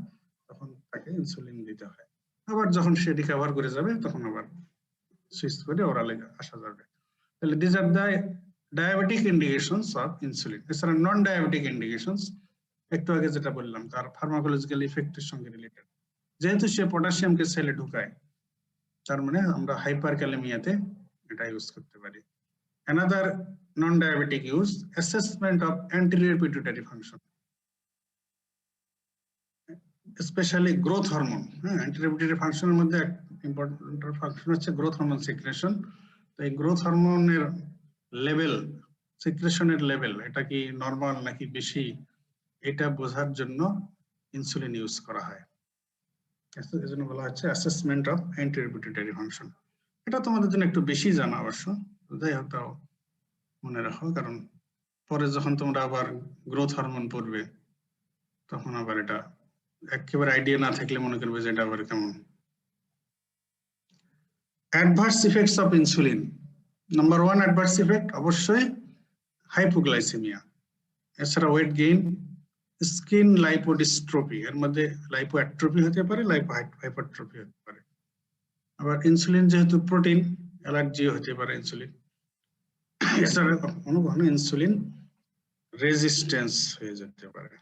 তখন তাকে ইনসুলিন দিতে হয়। আবার যখন সে রিকভার করে যাবে, তখন আবার সুইচ করে ওরালে আসা যাবে। তাহলে this are the diabetic indications of insulin. এছাড়া নন ডায়াবেটিক ইন্ডিকেশনস, একটু আগে যেটা বললাম, তার ফার্মাকোলজিক্যাল ইফেক্টের সঙ্গে রিলেটেড। যেহেতু সে পটাশিয়ামকে সেলে ঢুকায়, তার মানে আমরা হাইপারক্যালেমিয়াতে এটা ইউজ করতে পারি। Another non-diabetic use, assessment of anterior pituitary function, especially growth hormone. Anterior pituitary function এর মধ্যে ইম্পর্টেন্ট ফাংশন হচ্ছে গ্রোথ হরমোন সিক্রেশন। তো এই গ্রোথ হরমোনের লেভেল, সিক্রেশনের লেভেল, এটা কি নরমাল নাকি বেশি, এটা বোঝার জন্য ইনসুলিন ইউজ করা হয়। এজন্য বলা হচ্ছে assessment of anterior pituitary function. এটা তোমাদের জন্য একটু বেশি জানা অবশ্য, যাই হোক তাও মনে রাখো, কারণ পরে যখন তোমরা আবার গ্রোথ হরমোন পড়বে, তখন আবার এটা একেবারে আইডিয়া না থাকলে মনে করবে যে এটা আবার কেমন। Adverse effects of insulin. Number 1 adverse effect অবশ্যই হাইপোগ্লাইসেমিয়া। এছাড়া ওয়েট গেইন, স্কিন লাইপোডিস্ট্রফি, এর মধ্যে লাইপোঅ্যাট্রফি হতে পারে, লাইপোহাইপারট্রফি হতে পারে। আবার ইনসুলিন যেহেতু প্রোটিন, অ্যালার্জিও হতে পারে ইনসুলিন। এছাড়া কখনো কখনো ইনসুলিন রেজিস্ট্যান্স হয়ে যেতে পারে।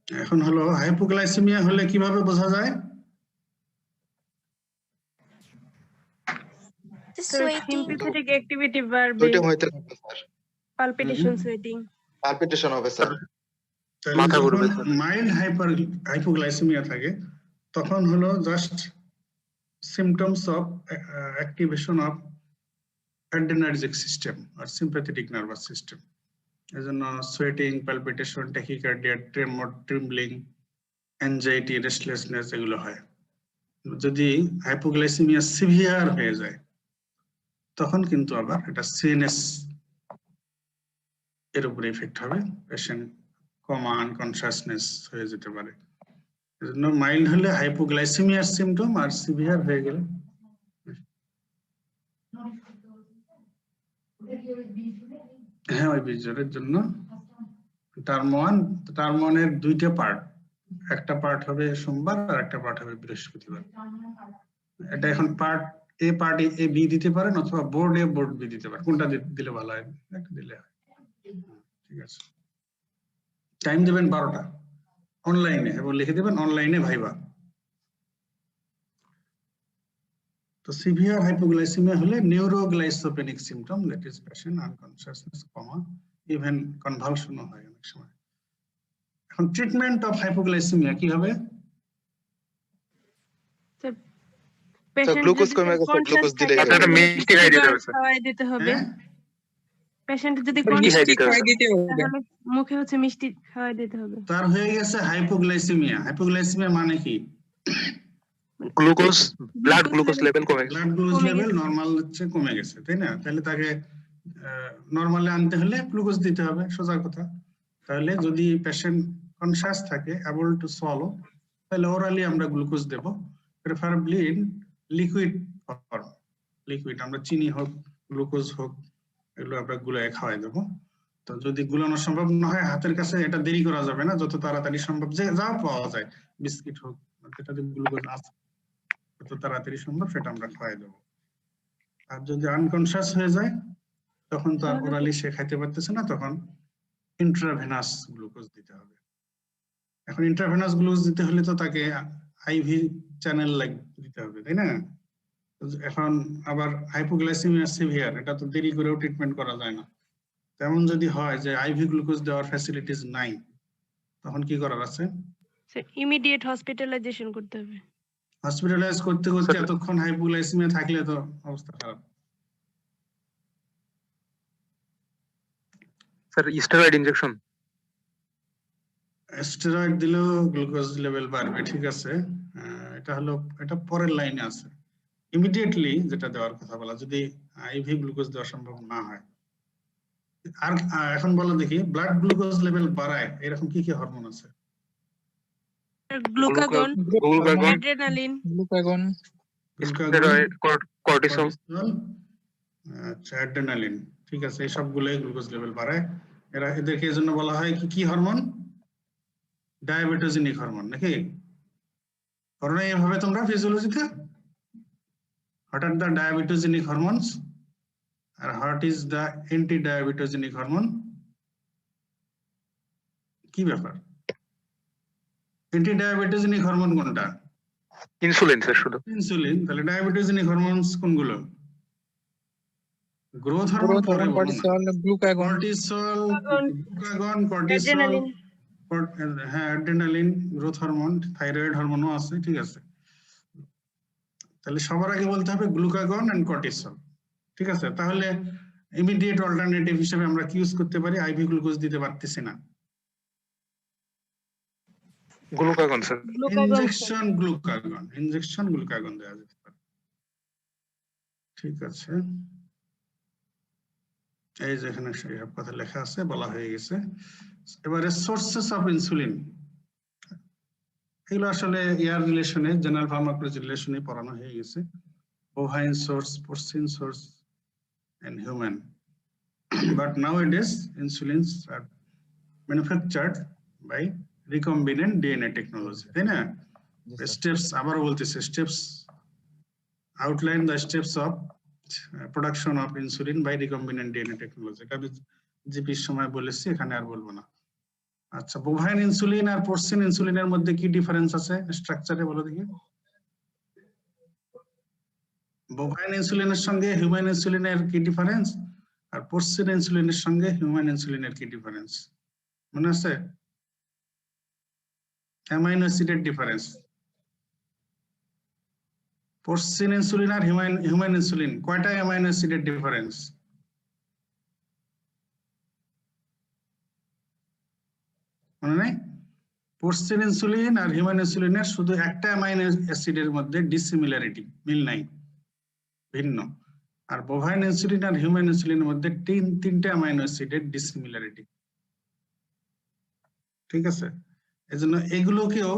এখন হলো হাইপোগ্লাইসেমিয়া হলে কিভাবে বোঝা যায়? sympathetic activity বাড়বে, দুইটা হইতে লাগবে স্যার, palpitation, sweating, পালপিটেশন হবে স্যার। মাথা ঘুরবে স্যার। মাইল্ড হাইপোগ্লাইসেমিয়া থাকে, তখন হলো just symptoms of activation of adrenergic system or sympathetic nervous system. এজন্য sweating, palpitation, tachycardia, tremor, trembling, anxiety, restlessness এগুলো হয়। যদি হাইপোগ্লাইসেমিয়া সিভিয়ার হয়ে যায়, তখন কিন্তু আবার এটা সিএনএস এর উপরে ইফেক্ট হবে, পেশেন্ট কমা আনকনশাসনেস হয়ে যেতে পারে। এজন্য মাইল্ড হলে হাইপোগ্লাইসেমিয়ার সিমটম, আর সিভিয়ার হয়ে গেলে হ্যাঁ ওই বীজের জন্য টার্ম 1 এর দুইটা পার্ট, একটা পার্ট হবে সোমবার আর একটা পার্ট হবে বৃহস্পতিবার। এটা এখন part A, part A B দিতে পারেন, অথবা বোর্ড এ বোর্ড বি দিতে পারেন। কোনটা দিলে ভালো হয়? একটা দিলে হয়। ঠিক আছে, টাইম দিবেন 12টা অনলাইনে, এবং লিখে দিবেন অনলাইনে ভাইবা। তো সিভিয়ার হাইপোগ্লাইসেমিয়া হলে neuroglycopenic symptom, that is patient unconsciousness, coma even কনভালশনও হয় অনেক সময়। এখন ট্রিটমেন্ট অফ হাইপোগ্লাইসেমিয়া কি হবে? patient গ্লুকোজ যদি কমে গেছে, conscious গ্লুকোজ দিলে থাকে, একটা মিষ্টি খাই দিতে হবে স্যার। খাওয়াই দিতে হবে। হ্যাঁ? পেশেন্ট যদি মিষ্টি খাই conscious দিতে হবে। তাহলে মুখে হচ্ছে মিষ্টি খাওয়াই দিতে হবে। তার হয়ে গেছে হাইপোগ্লাইসেমিয়া। হাইপোগ্লাইসেমিয়া মানে কি? গ্লুকোজ, ব্লাড গ্লুকোজ লেভেল কমে গেছে। ব্লাড গ্লুকোজ লেভেল নরমাল হচ্ছে, কমে গেছে, তাই না? তাহলে তাকে নরমালে আনতে হলে গ্লুকোজ দিতে হবে, সোজা কথা। তাহলে যদি পেশেন্ট কনশাস থাকে, এবল টু সলো, তাহলে ওরালি আমরা গ্লুকোজ দেব, preferably in liquid form. Liquid আমরা চিনি হোক, গ্লুকোজ হোক, এগুলো আমরা গুলায় খাওয়াই দেবো। তো যদি গুলানো সম্ভব না হয়, হাতের কাছে এটা দেরি করা যাবে না, যত তাড়াতাড়ি সম্ভব যে যা পাওয়া যায়, বিস্কিট হোক, যেটাতে গ্লুকোজ আছে, যত তাড়াতাড়ি সম্ভব সেটা আমরা খাওয়াই দেবো। আর যদি আনকনশাস হয়ে যায়, তখন তো আর ওরালি সে খাইতে পারতেছে না, তখন ইন্ট্রাভেনাস গ্লুকোজ দিতে হবে। এখন ইন্ট্রাভেনাস গ্লুকোজ দিতে হলে তো তাকে আইভি চ্যানেল দিতে হবে, তাই না? এখন আবার হাইপোগ্লাইসেমিয়া সিভিয়ার, এটা তো দেরি করেও ট্রিটমেন্ট করা যায় না। তেমন যদি হয় যে আইভি গ্লুকোজ দেওয়ার ফ্যাসিলিটিস নাই, তখন কি করার আছে? ইমিডিয়েট হসপিটালাইজেশন করতে হবে। হসপিটালাইজ করতে করতে স্যার- এতক্ষণ হাইপোগ্লাইসেমিয়া থাকলে তো অবস্থা খারাপ। Sir steroid injection. স্টেরয়েড দিলেও গ্লুকোজ লেভেল বাড়বে, ঠিক আছে। এটা পরের লাইনে আছে। ইমিডিয়েটলি যেটা দেওয়ার কথা বলা, যদি আইভি গ্লুকোজ দেওয়া সম্ভব না হয়। আর এখন বলো দেখি, ব্লাড গ্লুকোজ লেভেল বাড়ায় এরকম কি কি হরমোন আছে? Glucagon, glucagon, adrenaline, glucagon, steroid, cortisol. আচ্ছা, অ্যাড্রেনালিন, ঠিক আছে। এই সবগুলোই গ্লুকোজ লেভেল বাড়ায়। এদেরকে এজন্য বলা হয় কি হরমোন? ডায়াবেটোজেনিক হরমোন, নাকি? করো না এভাবে তোমরা ফিজিওলজিতে? What are the diabetogenic hormones আর what is the anti diabetogenic hormone? কি ব্যাপার? অ্যান্টি ডায়াবেটোজেনিক হরমোন কোনটা? ইনসুলিন স্যার শুধু। ইনসুলিন। তাহলে ডায়াবেটোজেনিক হরমোনস কোনগুলো? Growth hormone, cortisol, glucagon, cortisol, glucagon, cortisol, adrenaline. হ্যাঁ, অ্যাড্রেনালিন গ্রোথ হরমোন, থাইরয়েড হরমোনও আছে, ঠিক আছে। তাহলে সবার আগে বলতে হবে গ্লুকাগন এন্ড কর্টিসল, ঠিক আছে। তাহলে ইমিডিয়েট অল্টারনেটিভ হিসেবে আমরা কি ইউজ করতে পারি? আইভি গ্লুকোজ দিতে পারতেছি না, গ্লুকাগন স্যার। ইনজেকশন গ্লুকাগন দেওয়া যেতে পারে, ঠিক আছে। এই যেখানে সেই কথা লেখা আছে, বলা হয়ে গেছে। এবারে সোর্সেস অফ ইনসুলিন, এগুলো আসলে ইয়ার রিলেশনে, জেনারেল ফার্মাকোলজি রিলেশনে পড়ানো হয়ে গেছে। bovine source, porcine source and human. But nowadays insulins are manufactured by recombinant DNA technology, তাই না? Steps, আবার বলতেছে, steps outline the steps of production of insulin by recombinant DNA technology. এটা আমি জিপির সময় বলেছি, এখানে আর বলবো না। আচ্ছা, বোভাইন ইনসুলিন আর পোর্সিন ইনসুলিনের মধ্যে কি ডিফারেন্স আছে স্ট্রাকচারে, বলো দেখি। বোভাইন ইনসুলিনের সঙ্গে হিউম্যান ইনসুলিনের কি ডিফারেন্স, আর পোর্সিন ইনসুলিনের সঙ্গে হিউম্যান ইনসুলিনের কি ডিফারেন্স মনে আছে? অ্যামাইনো অ্যাসিডের ডিফারেন্স। পোর্সিন ইনসুলিন আর হিউম্যান ইনসুলিন কয়টা অ্যামাইনো অ্যাসিডের ডিফারেন্স? মনে নাই? পোর্সিন ইনসুলিন আর হিউম্যান ইনসুলিনের শুধু একটা অ্যামাইনো অ্যাসিডের মধ্যে ডিসিমিলারিটি, মিল নাই, ভিন্ন। আর বোভাইন ইনসুলিন আর হিউম্যান ইনসুলিনের মধ্যে তিনটা অ্যামাইনো অ্যাসিডের ডিসিমিলারিটি, ঠিক আছে। এজন্য এগুলোকেও,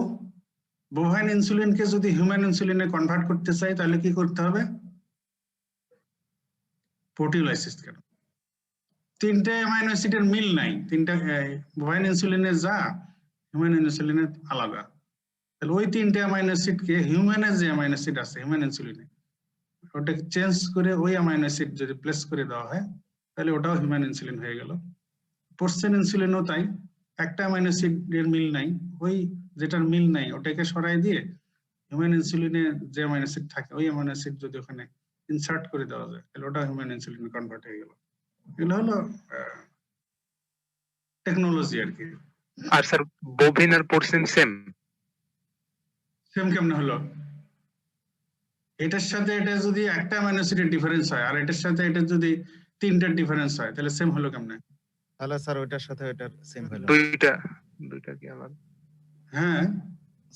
বোভাইন ইনসুলিনকে যদি হিউম্যান ইনসুলিনে কনভার্ট করতে চাই তাহলে কি করতে হবে? প্রোটিওলাইসিস। কেন? তিনটা অ্যামাইনো অ্যাসিডের মিল নাই, তিনটা বোভাইন ইনসুলিনে যা হিউম্যান ইনসুলিনে আলাদা। তাহলে ওই তিনটা অ্যামাইনো অ্যাসিডকে হিউম্যানের যে অ্যামাইনো অ্যাসিড আছে হিউম্যান ইনসুলিনে, ওটাকে চেঞ্জ করে ওই অ্যামাইনো অ্যাসিড যদি প্লেস করে দেওয়া হয় তাহলে ওটাও হিউম্যান ইনসুলিন হয়ে গেল। পোর্সিন ইনসুলিনও তাই, একটা অ্যামাইনো অ্যাসিডের মিল নাই, ওই যেটার মিল নাই ওটাকে সরাই দিয়ে হিউম্যান ইনসুলিনে যে অ্যামাইনো অ্যাসিড থাকে ওই অ্যামাইনো অ্যাসিড যদি ওখানে ইনসার্ট করে দেওয়া যায় তাহলে ওটা হিউম্যান ইনসুলিনে কনভার্ট হয়ে গেল। এগুলো হলো টেকনোলজি আর কি। আর স্যার বোভিন আর পোর্সিন সেম কেমনে হলো? এটার সাথে এটা যদি একটা অ্যামাইনো অ্যাসিডের ডিফারেন্স হয় আর এটার সাথে এটা যদি তিনটার ডিফারেন্স হয় তাহলে সেম হলো কেমনে? তাহলে স্যার ওইটার সাথে ওইটার সেম হলো। দুইটা কি আলাদা? হ্যাঁ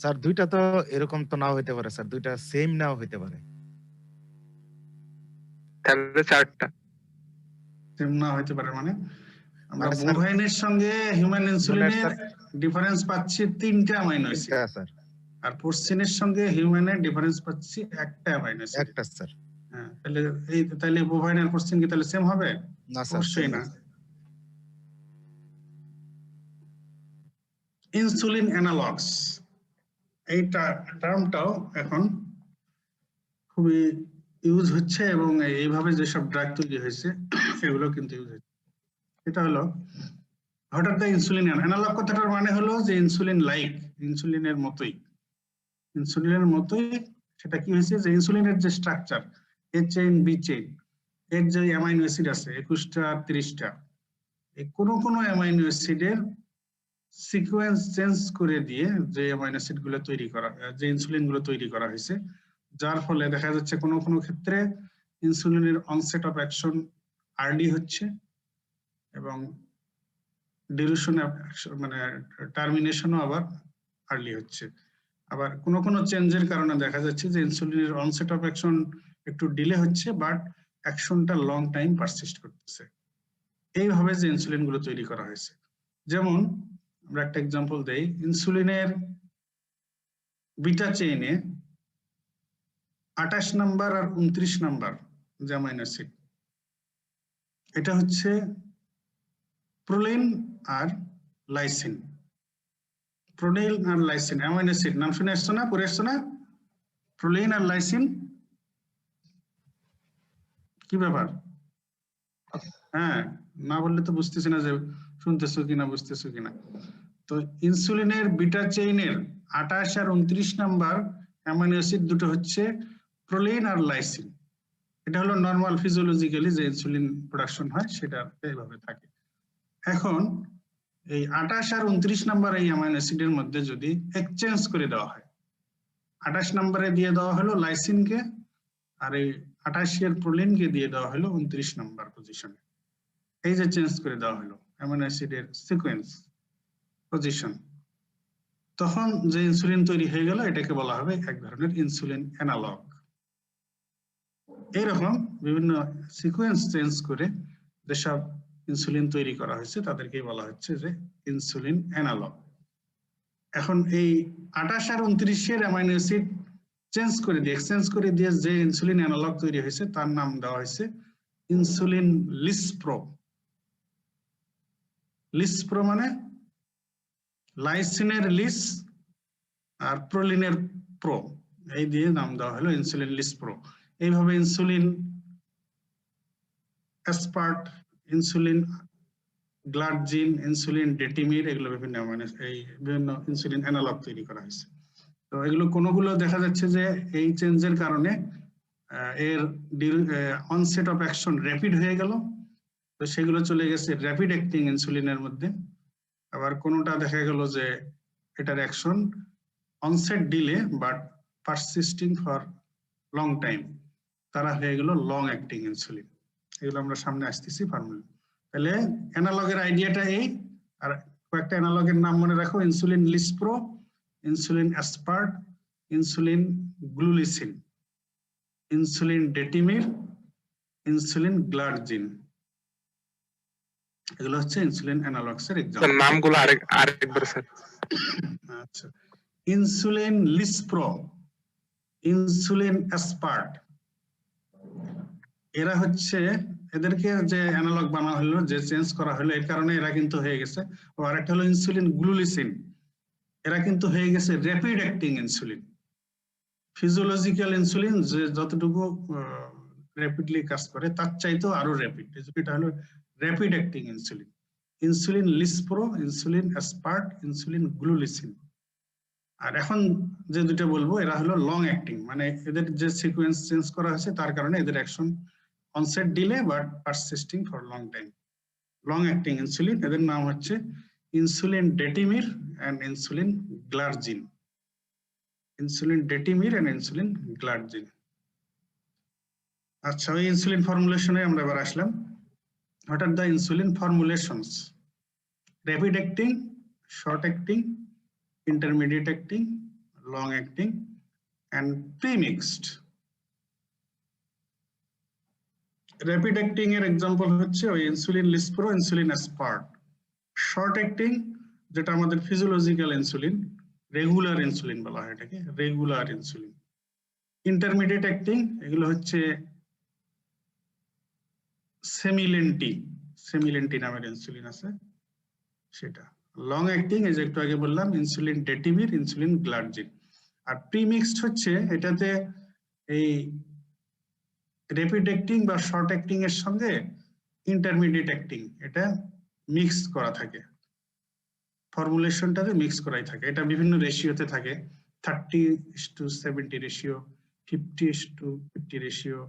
স্যার দুইটা তো এরকম তো নাও হইতে পারে স্যার, দুইটা সেম নাও হইতে পারে। তাহলে চারটা সেম না হইতে পারে মানে আমরা মানে স্যার- বোভাইনের সঙ্গে হিউম্যান ইনসুলিনের স্যার ডিফারেন্স পাচ্ছি তিনটা অ্যামাইনো অ্যাসিড, একটা স্যার, আর পোর্সিনের সঙ্গে হিউম্যানের ডিফারেন্স পাচ্ছি একটা অ্যামাইনো অ্যাসিড। একটা স্যার। হ্যাঁ, তাহলে বোভাইন আর পোর্সিন কি তাহলে সেম হবে? না স্যার, অবশ্যই না। ইনসুলিন অ্যানালগস, এইটা টার্মটাও এখন খুবই ইউজ হচ্ছে এবং এইভাবে যেসব ড্রাগ তৈরি হয়েছে সেগুলো কিন্তু ইউজ হচ্ছে। এটা হলো হঠাৎ ইনসুলিন অ্যানালগ, কথাটার মানে হলো যে ইনসুলিন লাইক, ইনসুলিনের মতোই সেটা কি হয়েছে যে ইনসুলিনের যে structure A chain B chain এর যে অ্যামাইনো অ্যাসিড আছে 21টা আর 30টা, এই কোনো অ্যামাইনো অ্যাসিডের সিকোয়েন্স চেঞ্জ করে দিয়ে যে অ্যামাইনো অ্যাসিড গুলো তৈরি করা, যে ইনসুলিন গুলো তৈরি করা হয়েছে, যার ফলে দেখা যাচ্ছে কোনো ক্ষেত্রে ইনসুলিনের অনসেট অফ অ্যাকশন আর্লি হচ্ছে এবং ডিউরেশন মানে টার্মিনেশনও আবার আর্লি হচ্ছে। আবার কোনো চেঞ্জের কারণে দেখা যাচ্ছে যে ইনসুলিনের অনসেট অফ অ্যাকশন একটু ডিলে হচ্ছে, বাট অ্যাকশনটা লং টাইম পারসিস্ট করতেছে। এইভাবে যে ইনসুলিন গুলো তৈরি করা হয়েছে, যেমন আমরা একটা এক্সাম্পল দেই, ইনসুলিনের বিটা চেইনে 28 নাম্বার আর 29 নাম্বার যে অ্যামাইনো অ্যাসিড, এটা হচ্ছে প্রোলিন আর লাইসিন। প্রোলিন আর লাইসিন অ্যামাইনো অ্যাসিড, নাম শুনে আসছো না, পড়ে আসছো না? প্রোলিন আর লাইসিন কি ব্যাপার? হ্যাঁ, না বললে তো বুঝতেছি না যে শুনতেছো কিনা বুঝতেছো কিনা। তো ইনসুলিনের বিটা চেইনের 28 আর 29 নাম্বার অ্যামাইনো অ্যাসিড দুটো হচ্ছে প্রোলিন আর লাইসিন। এটা হলো নরমাল ফিজিওলজিক্যালি যে ইনসুলিন প্রোডাকশন হয় সেটা এইভাবে থাকে। এখন এই 28 আর 29 নাম্বার এই অ্যামাইনো অ্যাসিডের মধ্যে যদি এক্সচেঞ্জ করে দেওয়া হয়, 28 নম্বরে দিয়ে দেওয়া হলো লাইসিনকে আর এই 28 এর প্রোলিনকে দিয়ে দেওয়া হলো 29 নাম্বার পজিশনে, এই যে চেঞ্জ করে দেওয়া হলো অ্যামাইনো অ্যাসিডের সিকোয়েন্স পজিশন, তখন যে ইনসুলিন তৈরি হয়ে গেল এটাকে বলা হবে এক ধরনের ইনসুলিন অ্যানালগ। এইরকম বিভিন্ন সিকোয়েন্স চেঞ্জ করে যেসব ইনসুলিন তৈরি করা হয়েছে তাদেরকে বলা হচ্ছে যে ইনসুলিন অ্যানালগ। এখন এই 28 আর 29 এর অ্যামাইনো অ্যাসিড চেঞ্জ করে দিয়ে এক্সচেঞ্জ করে দিয়ে যে ইনসুলিন অ্যানালগ তৈরি হয়েছে তার নাম দেওয়া হয়েছে ইনসুলিন লিসপ্রো। লিসপ্রো মানে লাইসিনের লিস আর প্রোলিনের প্রো, এই দিয়ে নাম দেওয়া হলো ইনসুলিন লিসপ্রো। এইভাবে insulin aspart, insulin glargine, insulin ডেটিমির, এগুলো বিভিন্ন ইনসুলিন অ্যানালগ তৈরি করা হয়েছে। তো এগুলো কোনগুলো দেখা যাচ্ছে যে এই চেঞ্জের কারণে এর অনসেট অফ অ্যাকশন র্যাপিড হয়ে গেল, তো সেগুলো চলে গেছে র্যাপিড অ্যাক্টিং ইনসুলিনের মধ্যে। আবার কোনটা দেখা গেল যে এটার action onset delay but persisting for long time, তারা হয়ে গেল লং অ্যাক্টিং ইনসুলিন। এগুলো আমরা সামনে আসতেছি ফর্মুলা। তাহলে অ্যানালগের আইডিয়াটা এই, আর কয়েকটা অ্যানালগের নাম মনে রাখো, insulin lispro, insulin aspart, insulin glulisine, insulin detemir, insulin glargine, এগুলো হচ্ছে ইনসুলিন অ্যানালগস এর এক্সাম্পল। নামগুলো আরেকবার স্যার। আচ্ছা, ইনসুলিন লিসপ্রো, ইনসুলিন অ্যাসপার্ট, এরা হচ্ছে এদেরকে যে অ্যানালগ বানানো হলো, যে চেঞ্জ করা হলো, এর কারণে এরা কিন্তু হয়ে গেছে। আর একটা হলো ইনসুলিন গ্লুলিসিন, এরা কিন্তু হয়ে গেছে rapid acting insulin. Physiological insulin যে যতটুকু র্যাপিডলি কাজ করে তার চাইতেও আরো র্যাপিড, এটা হলো rapid acting insulin. Insulin lispro, insulin aspart, insulin glulisine. আর এখন যে দুটো বলবো এরা হলো লং অ্যাক্টিং, মানে এদের যে সিকোয়েন্স চেঞ্জ করা হয়েছে তার কারণে এদের action onset delay but persisting for long time, long acting insulin. এদের নাম হচ্ছে insulin detemir and insulin glargine, insulin detemir and insulin glargine. আচ্ছা, ওই ইনসুলিন ফর্মুলেশনে আমরা এবার আসলাম। What are the insulin formulations? Rapid acting, short acting, intermediate acting, long acting, and pre-mixed. Rapid acting এর এক্সাম্পল হচ্ছে ওই insulin lispro, insulin aspart. Short acting যেটা আমাদের ফিজিওলজিক্যাল ইনসুলিন, রেগুলার ইনসুলিন বলা হয় এটাকে, রেগুলার ইনসুলিন। ইন্টারমিডিয়েট অ্যাক্টিং এগুলো হচ্ছে সেমিলেন্টি নামের ইনসুলিন আছে সেটা। লং অ্যাক্টিং এই যে একটু আগে বললাম ইনসুলিন ডেটিমির, ইনসুলিন গ্লাডজিন। আর প্রিমিক্সড হচ্ছে এটাতে এই র্যাপিড অ্যাক্টিং বা শর্ট অ্যাক্টিং এর সঙ্গে ইন্টারমিডিয়েট অ্যাক্টিং এটা মিক্স করা থাকে, ফর্মুলেশনটাতে মিক্স করাই থাকে। এটা বিভিন্ন রেশিওতে থাকে, 30:70 রেশিও, 50:50 রেশিও,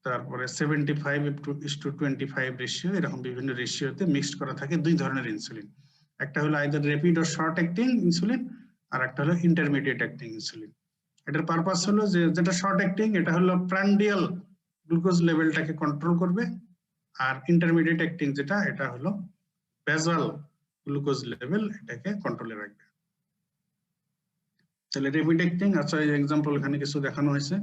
তারপরে 75:25 রেশিও, এরকম বিভিন্ন রেশিওতে মিক্সড করা থাকে দুই ধরনের ইনসুলিন। একটা হলো আইদার র্যাপিড ও শর্ট অ্যাক্টিং ইনসুলিন, আর একটা হলো ইন্টারমিডিয়েট অ্যাক্টিং ইনসুলিন। এটার পারপাস হলো যে যেটা শর্ট অ্যাক্টিং এটা হলো প্রান্ডিয়াল গ্লুকোজ লেভেলটাকে কন্ট্রোল করবে, আর ইন্টারমিডিয়েট অ্যাক্টিং যেটা এটা হলো বেসাল গ্লুকোজ লেভেল এটাকে কন্ট্রোলে রাখবে। তাহলে র্যাপিড অ্যাক্টিং, আচ্ছা এক্সাম্পল এখানে কিছু দেখানো হয়েছে।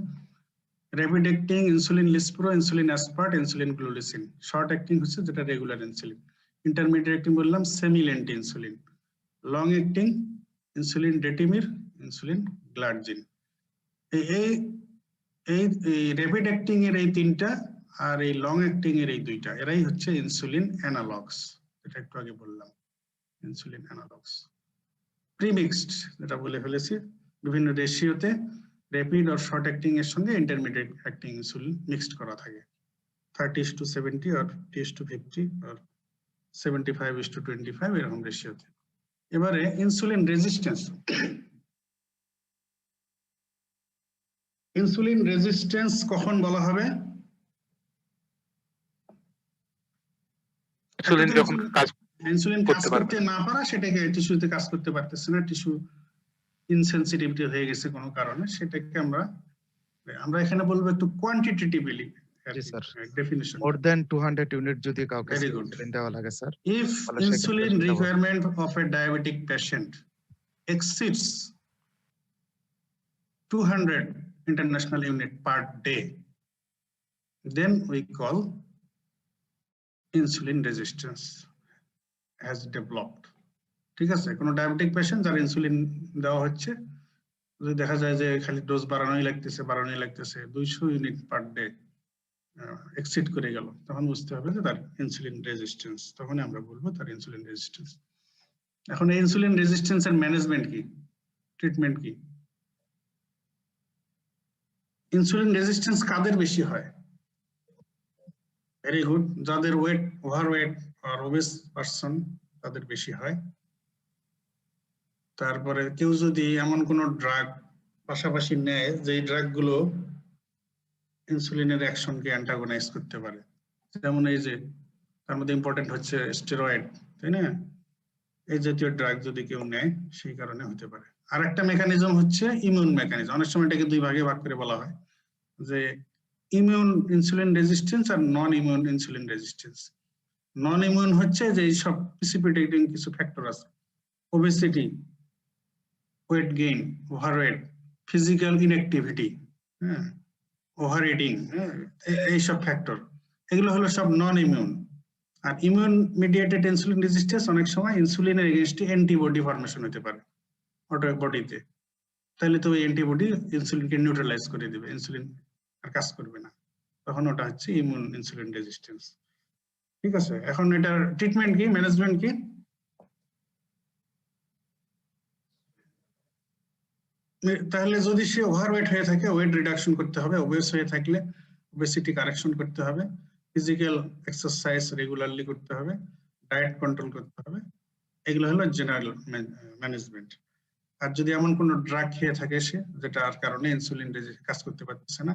Rapid acting insulin lispro, insulin aspart, insulin glulisine. Short acting হচ্ছে যেটা রেগুলার ইনসুলিন। ইন্টারমিডিয়েট অ্যাক্টিং বললাম semilente insulin. Long acting insulin detemir, insulin glargine. এই র্যাপিড অ্যাক্টিং এর এই তিনটা আর এই লং অ্যাক্টিং এর এই দুইটা, এরাই হচ্ছে ইনসুলিন অ্যানালগস, যেটা একটু আগে বললাম ইনসুলিন অ্যানালগস। প্রিমিক্সড যেটা বলে ফেলেছি, বিভিন্ন রেশিওতে র্যাপিড আর শর্ট অ্যাক্টিং এর সঙ্গে ইন্টারমিডিয়েট অ্যাক্টিং ইনসুলিন মিক্সড করা থাকে, 30:70 আর 30:50 আর 75:25 এরকম রেশিওতে। এবারে ইনসুলিন রেজিস্ট্যান্স। ইনসুলিন রেজিস্ট্যান্স কখন বলা হবে? ইনসুলিন যখন কাজ ইনসুলিন কাজ করতে পারবে করতে না পারা, সেটাকে টিস্যুতে কাজ করতে পারতেছে না, টিস্যু ইনসেনসিটিভিটি হয়ে গেছে কোনো কারণে, সেটাকে আমরা এখানে বলবো একটু কোয়ান্টিটেটিভলি জি sir, definition. More than 200 unit যদি কাউকে Very good. ইনসুলিন দেওয়া লাগে স্যার, If তাহলে সেক্ষেত্রে insulin সেটা বলা- requirement of a diabetic patient exceeds 200 international unit per day, then we call insulin resistance has developed. ঠিক আছে, কোনো ডায়াবেটিক পেশেন্ট যার ইনসুলিন দেওয়া হচ্ছে, যদি দেখা যায় যে খালি ডোজ বাড়ানোই লাগতেছে 200 ইউনিট পার ডে এক্সিড করে গেল, তখন বুঝতে হবে যে তার ইনসুলিন রেজিস্ট্যান্স, তখনই আমরা বলবো তার ইনসুলিন রেজিস্ট্যান্স। এখন এই ইনসুলিন রেজিস্ট্যান্স এর ম্যানেজমেন্ট কি, ট্রিটমেন্ট কি? ইনসুলিন রেজিস্ট্যান্স কাদের বেশি হয়? ভেরি গুড, যাদের ওয়েট ওভারওয়েট আর ওবেস পারসন তাদের বেশি হয়। তারপরে কেউ যদি এমন কোন ড্রাগ পাশাপাশি নেয় যে ড্রাগ গুলো ইনসুলিনের অ্যাকশনকে অ্যান্টাগোনাইজ করতে পারে, যেমন এই যে তার মধ্যে ইম্পর্টেন্ট হচ্ছে স্টেরয়েড, তাই না? এই জাতীয় ড্রাগ যদি কেউ নেয় সেই কারণে হতে পারে। আর একটা মেকানিজম হচ্ছে ইমিউন মেকানিজম। অনেক সময় এটাকে দুই ভাগে ভাগ করে বলা হয় যে ইমিউন ইনসুলিন রেজিস্ট্যান্স আর নন ইমিউন ইনসুলিন রেজিস্ট্যান্স। নন ইমিউন হচ্ছে যে এইসব প্রিসিপিটেটিং কিছু ফ্যাক্টর আছে, obesity, weight gain, overweight, physical inactivity, হ্যাঁ, ওভার ইটিং, এইসব ফ্যাক্টর, এগুলো হলো সব নন ইমিউন। আর ইমিউন মিডিয়েটেড ইনসুলিন রেজিস্ট্যান্স অনেক সময় ইনসুলিনের এগেইনস্টে অ্যান্টিবডি ফর্মেশন হতে পারে অটো বডিতে, তাহলে তো ওই অ্যান্টিবডি ইনসুলিনকে নিউট্রালাইজ করে দিবে, ইনসুলিন আর কাজ করবে না, তখন ওটা হচ্ছে ইমিউন ইনসুলিন রেজিস্ট্যান্স। ঠিক আছে, এখন এটার ট্রিটমেন্ট কি, ম্যানেজমেন্ট কি? তাহলে যদি সে ওভারওয়েট হয়ে থাকে, ওয়েট রিডাকশন করতে হবে, ওবেস হয়ে থাকলে ওবেসিটি কারেকশন করতে হবে, ফিজিক্যাল এক্সারসাইজ রেগুলারলি করতে হবে, ডায়েট কন্ট্রোল করতে হবে, এগুলো হলো জেনারেল ম্যানেজমেন্ট। আর যদি এমন কোনো ড্রাগ খেয়ে থাকে সে যেটার কারণে ইনসুলিন কাজ করতে পারতেছে না,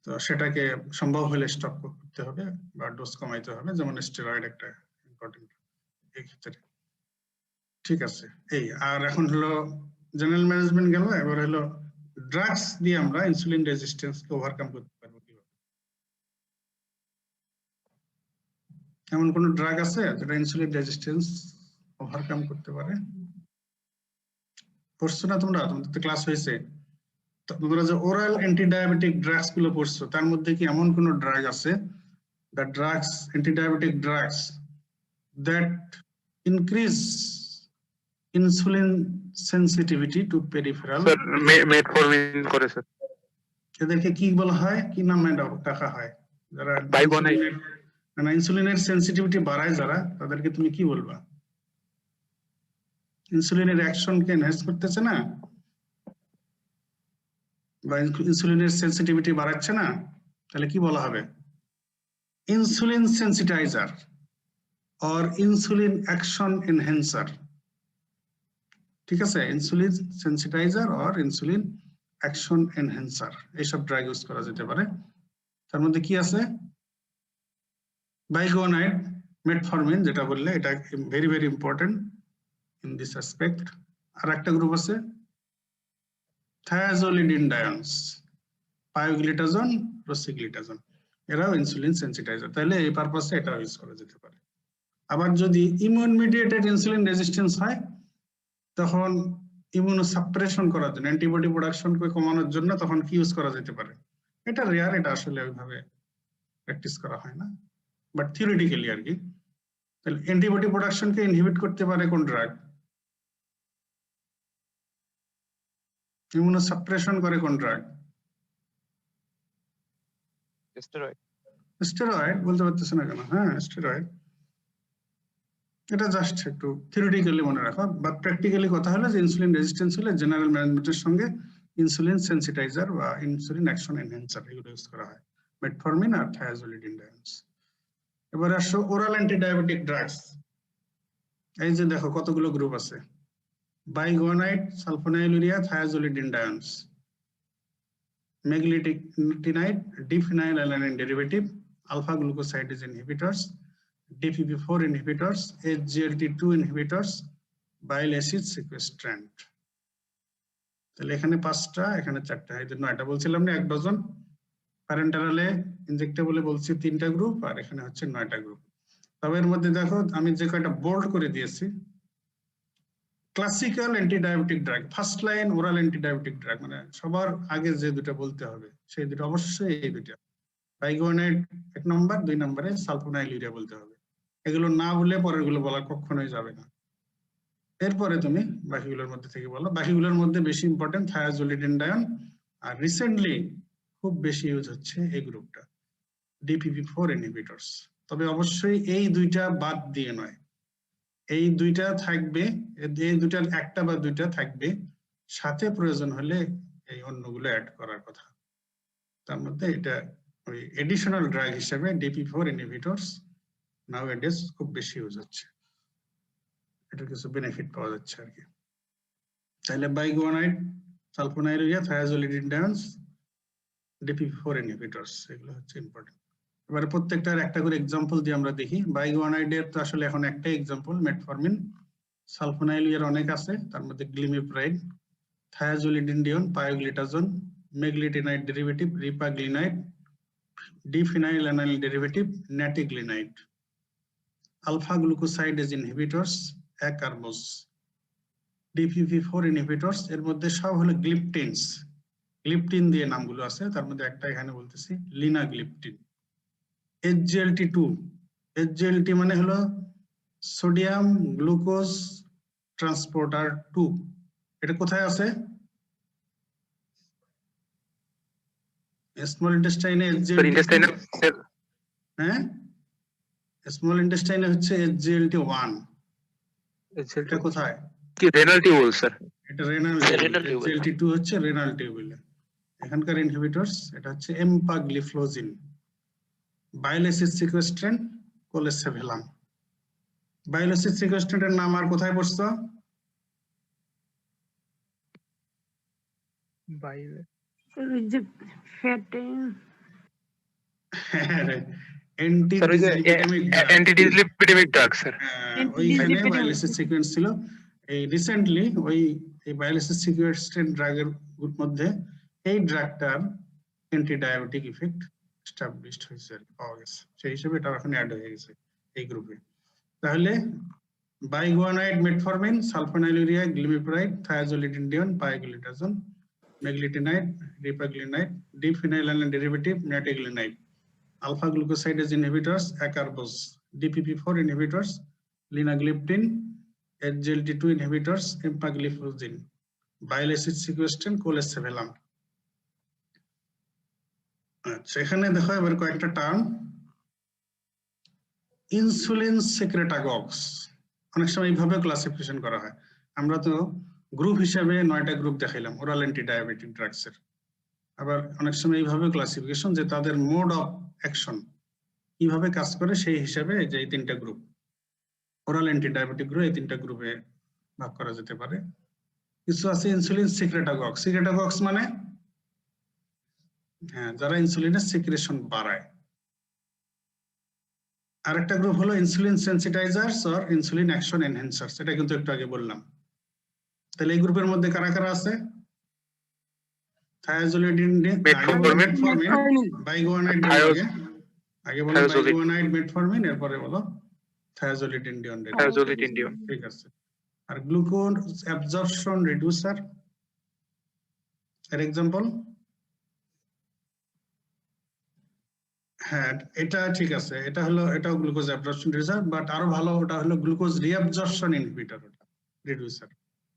তো সেটাকে সম্ভব হলে স্টপ করতে হবে বা ডোজ কমাইতে হবে, যেমন স্টেরয়েড একটা ইম্পর্টেন্ট এই ক্ষেত্রে। ঠিক আছে, এই আর এখন হলো জেনারেল ম্যানেজমেন্ট গেল, এবার হলো ড্রাগস দিয়ে আমরা ইনসুলিন রেজিস্ট্যান্সকে ওভারকাম করতে পারবো কিভাবে। এমন কোন ড্রাগ আছে যেটা ইনসুলিন রেজিস্ট্যান্স ওভারকাম করতে পারে? পড়ছো না তোমরা? তোমাদের তো ক্লাস হয়েছে, তোমরা যে ওরাল অ্যান্টিডায়াবেটিক ড্রাগস গুলো পড়ছো, তার মধ্যে কি এমন কোন ড্রাগ আছে, the drugs, antidiabetic drugs that increase insulin sensitivity to peripheral? Sir metformin করে স্যার। এদেরকে কি বলা হয়, কি নামে ডাকা হয়? যারা ইনসুলিনের সেন্সিটিভিটি বাড়ায় যারা, তাদেরকে তুমি কি বলবা? ইনসুলিনের অ্যাকশনকে এনহ্যান্স করতেছে না বা ইনসুলিনের সেন্সিটিভিটি বাড়াচ্ছে না, তাহলে কি বলা হবে? Insulin sensitizer or insulin action enhancer. ঠিক আছে, insulin sensitizer or insulin action enhancer এইসব ড্রাগ ইউজ করা যেতে পারে। তার মধ্যে কি আছে? বাইগোনাইড, মেটফরমিন যেটা বললে, এটা very very important in this aspect. আর একটা গ্রুপ আছে থায়াজোলিডিনডায়ন্স, পায়োগ্লিটাজোন, রোসিগ্লিটাজোন, এরাও ইনসুলিন সেন্সিটাইজার। তাহলে এই পারপাসে এটা ইউজ করা যেতে পারে। আবার যদি ইমিউন মিডিয়েটেড ইনসুলিন রেজিস্ট্যান্স হয়, তখন ইমিউনোসাপ্রেশন করার জন্য, অ্যান্টিবডি প্রোডাকশনকে কমানোর জন্য তখন কি ইউজ করা যেতে পারে? এটা রেয়ার, এটা আসলে ওইভাবে প্র্যাকটিস করা হয় না, বাট থিওরিটিক্যালি আর কি। তাহলে অ্যান্টিবডি প্রোডাকশনকে ইনহিবিট করতে পারে কোন ড্রাগ? ইমিউনোসাপ্রেশন করে কোন ড্রাগ? স্টেরয়েড। বলতে পারতেছে না কেন? হ্যাঁ, স্টেরয়েড। এটা জাস্ট একটু থিওরিটিক্যালি মনে রাখো, বা প্র্যাকটিক্যালি কথা হলো যে ইনসুলিন রেজিস্ট্যান্স হলে জেনারেল ম্যানেজমেন্টের সঙ্গে ইনসুলিন সেন্সিটাইজার বা ইনসুলিন অ্যাকশন এনহ্যান্সার এগুলো ইউজ করা হয়, মেটফরমিন আর থায়াজোলিডিনডায়ন্স। এবারে আসো ওরাল অ্যান্টিডায়াবেটিক ড্রাগস। এই যে দেখো কতগুলো গ্রুপ আছে: biguanide, sulfonylurea, thiazolidinediones, meglitinide, diphenylalanine derivative, alpha glucosidase inhibitors, DPP4 inhibitors, SGLT2 inhibitors, bile acid sequestrant। তাহলে এখানে 5টা, এখানে 4টা, এই 9টা বলছিলাম না, 1 ডজন। প্যারেন্টারালে ইনজেক্টেবলে বলছি 3টা গ্রুপ, আর এখানে হচ্ছে 9টা গ্রুপ। তবে এর মধ্যে দেখো আমি যে কয়টা বোল্ড করে দিয়েছি, classical antidiabetic drug, first line oral antidiabetic drug, মানে সবার আগে যে দুটো বলতে হবে সেই দুটো অবশ্যই এই দুটো। বাইগোনাইড 1 নম্বর, 2 নম্বরে সালফোনাইলুরিয়া বলতে হবে। এগুলো না বলে পরের গুলো বলা কখনোই যাবে না। এরপরে তুমি বাকিগুলোর মধ্যে থেকে বলো। বাকিগুলোর মধ্যে বেশি ইম্পর্টেন্ট থায়াজোলিডিনডায়ন, আর রিসেন্টলি খুব বেশি ইউজ হচ্ছে এই গ্রুপটা, DPP4 ইনহিবিটরস। তবে অবশ্যই এই দুইটা বাদ দিয়ে নয়, এই দুইটা থাকবে, এই দুইটার একটা বা দুইটা থাকবে, সাথে প্রয়োজন হলে এই অন্যগুলো অ্যাড করার কথা। তার মধ্যে এটা ওই এডিশনাল ড্রাগ হিসেবে DPP4 ইনহিবিটরস নাওএডেজ খুব বেশি ইউজ হচ্ছে, এটা কিছু বেনিফিট পাওয়া যাচ্ছে আর কি। তাহলে বাইগোনাইড, সালফোনাইলুরিয়া, থায়াজোলিডিনডায়ন্স, DPP4 ইনহিবিটরস, এগুলো হচ্ছে ইম্পর্টেন্ট। এবারে প্রত্যেকটার একটা করে এক্সাম্পল দিয়ে আমরা দেখি। বাইগোনাইডের তো আসলে এখন একটাই এক্সাম্পল, মেটফরমিন। সালফোনাইলুরিয়ার অনেক আছে, তার মধ্যে glimepiride, thiazolidinedione, pioglitazone, meglitinide derivative, repaglinide, diphenylalanine derivative, nateglinide, alpha glucosidase inhibitors, acarbose, DPP4 inhibitors, এর মধ্যে সব হলো গ্লিপটিনস, গ্লিপটিন দিয়ে নামগুলো আছে, তার মধ্যে একটা এখানে বলতেছি লিনাগ্লিপটিন। SGLT2, SGLT মানে হলো সোডিয়াম গ্লুকোজ ট্রান্সপোর্টার 2, এটা কোথায় আছে? স্মল ইন্টেস্টাইনে SGLT2, হ্যাঁ স্মল ইন্টেস্টাইনে হচ্ছে SGLT1, এটা কোথায়? কি রেনাল টিউবুল স্যার? এটা রেনাল টিউবুল। SGLT2 হচ্ছে রেনাল টিউবুল। এখানকার ইনহিবিটরস এটা হচ্ছে empagliflozin, bile acid sequestrant, colesevelam. Bile acid সিকোয়েস্ট্রেন্টের নাম আর কোথায় পড়ছো? বাইরে ওই যে ফ্যাটে অ্যান্টিডিসলিপিডেমিক ড্রাগ স্যার। ওইখানে বাইল অ্যাসিড সিকোয়েন্স ছিল। এই রিসেন্টলি ওই বাইল অ্যাসিড সিকোয়েস্ট্রেন্ট ড্রাগের মধ্যে এই ড্রাগটার অ্যান্টিডায়াবেটিক ইফেক্ট এস্টাবলিশড হয়েছে, পাওয়া গেছে, সেই হিসেবে এটা এখন অ্যাড হয়ে গেছে এই গ্রুপে। তাহলে biguanide, metformin, sulfonylurea, glimepiride, thiazolidinedione, pioglitazone, meglitinide, repaglinide, diphenylalanine derivative, nateglinide, alpha glucosidase inhibitors, acarbose, DPP4 inhibitors, linagliptin, SGLT2 inhibitors, empagliflozin, bile acid sequestrant, colesevelam। আচ্ছা, এখানে দেখো এবার কয়েকটা টার্ম। ইনসুলিন সেক্রেটাগক্স অনেক সময় এইভাবে ক্লাসিফিকেশন করা হয়। আমরা তো গ্রুপ হিসাবে 9টা গ্রুপ দেখাইলাম ওরাল অ্যান্টিডায়াবেটিক ড্রাগসের। আবার অনেক সময় এইভাবে ক্লাসিফিকেশন যে তাদের মোড অফ অ্যাকশন কিভাবে কাজ করে সেই হিসাবে যে এই 3টা গ্রুপ ওরাল অ্যান্টিডায়াবেটিক গ্রুপ, এই 3টা গ্রুপে ভাগ করা যেতে পারে। কিছু আছে ইনসুলিন সিক্রেটাগক্স। সিক্রেটাগক্স মানে হ্যাঁ, যারা ইনসুলিনের সিক্রেশন বাড়ায়। আরেকটা গ্রুপ হলো ইনসুলিন সেন্সিটাইজার্স অর ইনসুলিন অ্যাকশন এনহ্যান্সার্স, এটা কিন্তু একটু আগে বললাম। তাহলে এই গ্রুপের মধ্যে কারা কারা আছে? থায়াজোলিডিন, আগে বলো মেটফরমিন, বাইগুয়ানাইড বলো আগে, আগে বলো থায়াজোলিড। বাইগুয়ানাইড, মেটফরমিন, এরপরে বলো থায়াজোলিডিন। থায়াজোলিডিন। ঠিক আছে। আর গ্লুকোজ অ্যাবজর্পশন রিডিউসার এর এক্সাম্পল? হ্যাঁ, এটা ঠিক আছে, এটা হলো, এটাও গ্লুকোজ অ্যাবজর্পশন রিডিউসার, বাট আরো ভালো ওটা হলো গ্লুকোজ রিঅ্যাবজর্পশন ইনহিবিটর, ওটা রিডিউসার।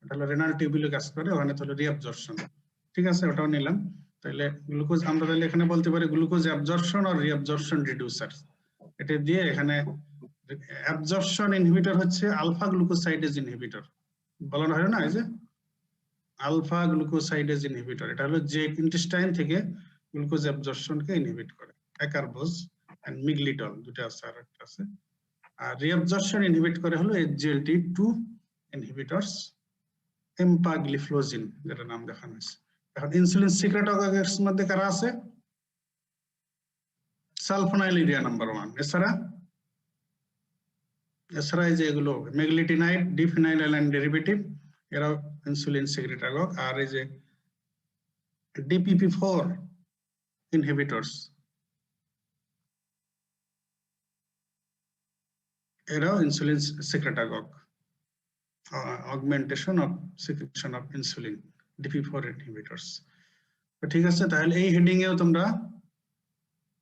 এটা হলো রেনাল টিউবিউলে কাজ করে, ওখানে তো হলো রিঅ্যাবজর্পশন। ঠিক আছে, ওটাও নিলাম। তাহলে গ্লুকোজ আমরা তাহলে এখানে বলতে পারি গ্লুকোজ অ্যাবজর্পশন আর রিঅ্যাবজর্পশন রিডিউসার। এটা দিয়ে এখানে অ্যাবজর্পশন ইনহিবিটর হচ্ছে আলফা গ্লুকোসাইডেজ ইনহিবিটর, বলানো হয় না এই যে আলফা গ্লুকোসাইডেজ ইনহিবিটর, এটা হলো যে ইন্টেস্টাইন থেকে গ্লুকোজ অ্যাবজর্পশনকে ইনহিবিট করে। অ্যাকারবোজ এন্ড মিগলিটল দুটো আছে, আর একটা আছে। আর রিঅ্যাবজর্পশন ইনহিবিট করে হলো SGLT2 ইনহিবিটরস, এম্পাগ্লিফ্লোজিন যেটা নাম দেখানো হয়েছে। এখন ইনসুলিন সিক্রেটকের মধ্যে কারা আছে? সালফোনাইলুরিয়া নাম্বার 1। এছাড়া এই যে এগুলো মেগলিটিনাইড, ডিফিনাইলঅ্যালাইন ডেরিভেটিভ, এরাও ইনসুলিন সিক্রেটাকক। আর এই যে DPP4 ইনহিবিটরস, এরাও insulin secretagogue, augmentation of secretion of insulin, DPP4 inhibitors. তো ঠিক আছে, তাহলে এই হেডিং এও তোমরা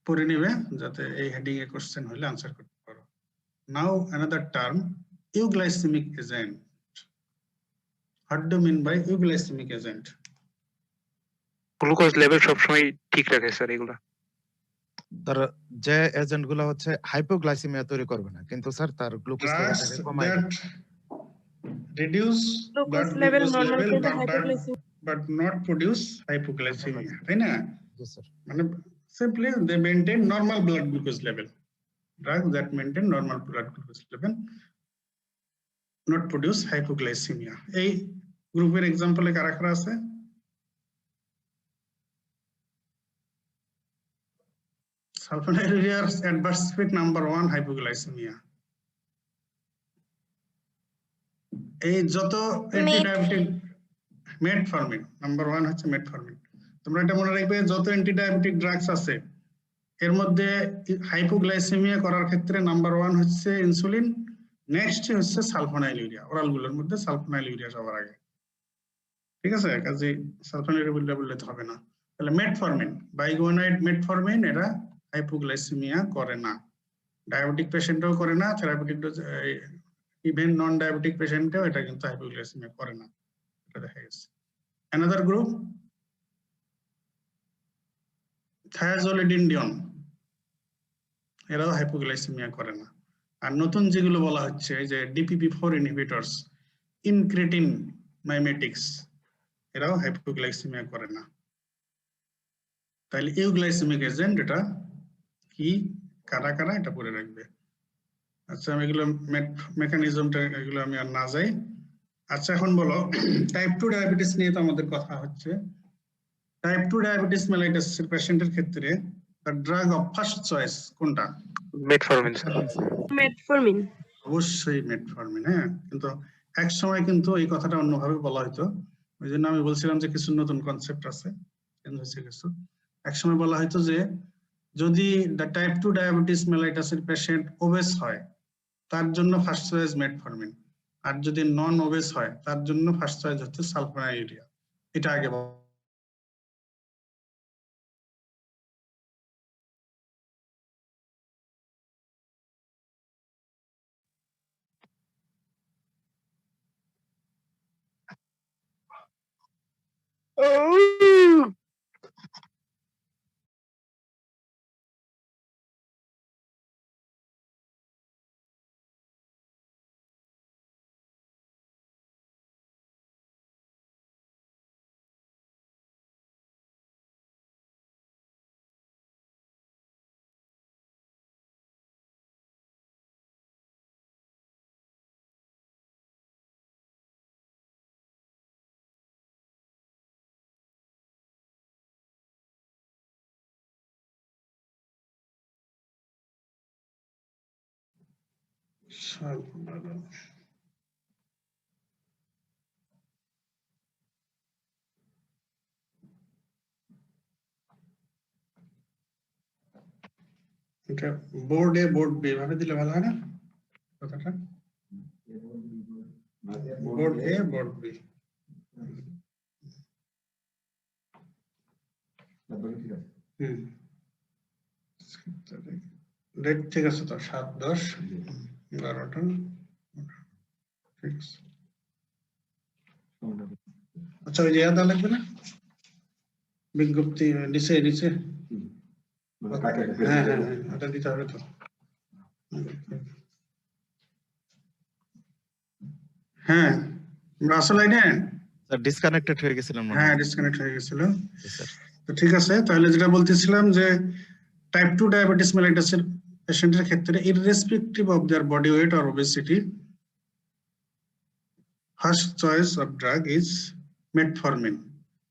পড়ে নিবে, যাতে এই হেডিং এ কোশ্চেন হলে আনসার করতে পারো। Now another term, euglycaemic agent. What do mean by euglycaemic agent? Glucose level সবসময় ঠিক রাখে স্যার এগুলা। তার যে এজেন্ট গুলো হচ্ছে হাইপোগ্লাইসেমিয়া তৈরি করবে না, কিন্তু স্যার তার গ্লুকোজ Drugs লেভেলটাকে কমায় that reduce blood glucose level glucose normal level করতে but hypoglycaemia. but not produce hypoglycemia, তাই না? জি স্যার। মানে simply they maintain normal blood glucose level. Drugs that maintain normal blood glucose level not produce hypoglycemia. এই গ্রুপের এক্সাম্পলে কারা কারা আছে? Sulfonylurea's adverse effect number 1 hypoglycemia. এই যত অ্যান্টিডায়াবেটিক, মেটফরমিন নাম্বার 1 হচ্ছে মেটফরমিন। তোমরা এটা মনে রাখবে, যত অ্যান্টিডায়াবেটিক ড্রাগস আছে এর মধ্যে হাইপোগ্লাইসেমিয়া করার ক্ষেত্রে নাম্বার 1 হচ্ছে ইনসুলিন, নেক্সট হচ্ছে সালফোনাইলুরিয়া। ওরাল গুলোর মধ্যে সালফোনাইলুরিয়া সবার আগে। ঠিক আছে, কাজে সালফোনাইলুরিয়া বললে তো হবে না। তাহলে মেটফরমিন, বাইগুয়ানাইড, মেটফরমিন, এরা হাইপোগ্লাইসেমিয়া করে না, ডায়াবেটিক পেশেন্টও করে না, therapeutic dose even non diabetic পেশেন্টেও এটা কিন্তু হাইপোগ্লাইসেমিয়া করে না, এটা দেখা গেছে। অ্যানাদার গ্রুপ থায়াজোলিডিন, এরাও হাইপোগ্লাইসেমিয়া করে না। আর নতুন যেগুলো বলা হচ্ছে যে DPP4 ইনহিবিটরস, ইনক্রেটিন মাইমেটিক্স, এরাও হাইপোগ্লাইসেমিয়া করে না। তাহলে ইউগ্লাইসেমিক এজেন্ট এটা কি, কারা কারা, এটা পড়ে রাখবে। আচ্ছা, আমি এগুলো মেকানিজমটা এগুলো আমি আর না যাই। আচ্ছা, এখন বলো টাইপ 2 ডায়াবেটিস নিয়ে তো আমাদের কথা হচ্ছে। টাইপ 2 ডায়াবেটিস মেলাইটাস এর পেশেন্টের ক্ষেত্রে the drug of first choice কোনটা? Metformin sir. মেটফরমিন। অবশ্যই মেটফরমিন। হ্যাঁ, কিন্তু এক সময় কিন্তু এই কথাটা অন্যভাবে বলা হতো, ওই জন্য আমি বলছিলাম যে কিছু নতুন কনসেপ্ট আছে, চেঞ্জ হয়েছে কিছু। এক সময় বলা হতো যে যদি টাইপ 2 ডায়াবেটিস মেলাইটাসের পেশেন্ট ওবেস হয় তার জন্য ফার্স্ট চয়েস মেটফরমিন, আর যদি নন ওবেস হয় তার জন্য ফার্স্ট চয়েস হচ্ছে সালফোনাইলুরিয়া। এটা আগে সালপোনারল। এটা বোর্ড এ বোর্ড বি ভাবে দিলে ভালো হয় না কথাটা? বোর্ড এ বোর্ড বি। ডেট ঠিক আছে তো 7/10/12টা ঠিক আছে। আচ্ছা ওই যে ইয়াদা লাগবে না বিজ্ঞপ্তি নিচে নিচে হ্যাঁ হ্যাঁ হ্যাঁ ওটা দিতে হবে তো। হ্যাঁ রাসেল লাইনে স্যার ডিসকানেক্টেড হয়ে গেছিলাম মনে হ্যাঁ হয়। ডিসকানেক্ট হয়ে গেছিল। স্যার তো ঠিক আছে তাহলে যেটা বলতেছিলাম যে টাইপ 2 ডায়াবেটিস মেলিটাসের পেশেন্টের ক্ষেত্রে irrespective of there body weight or obesity first choice of drug is metformin.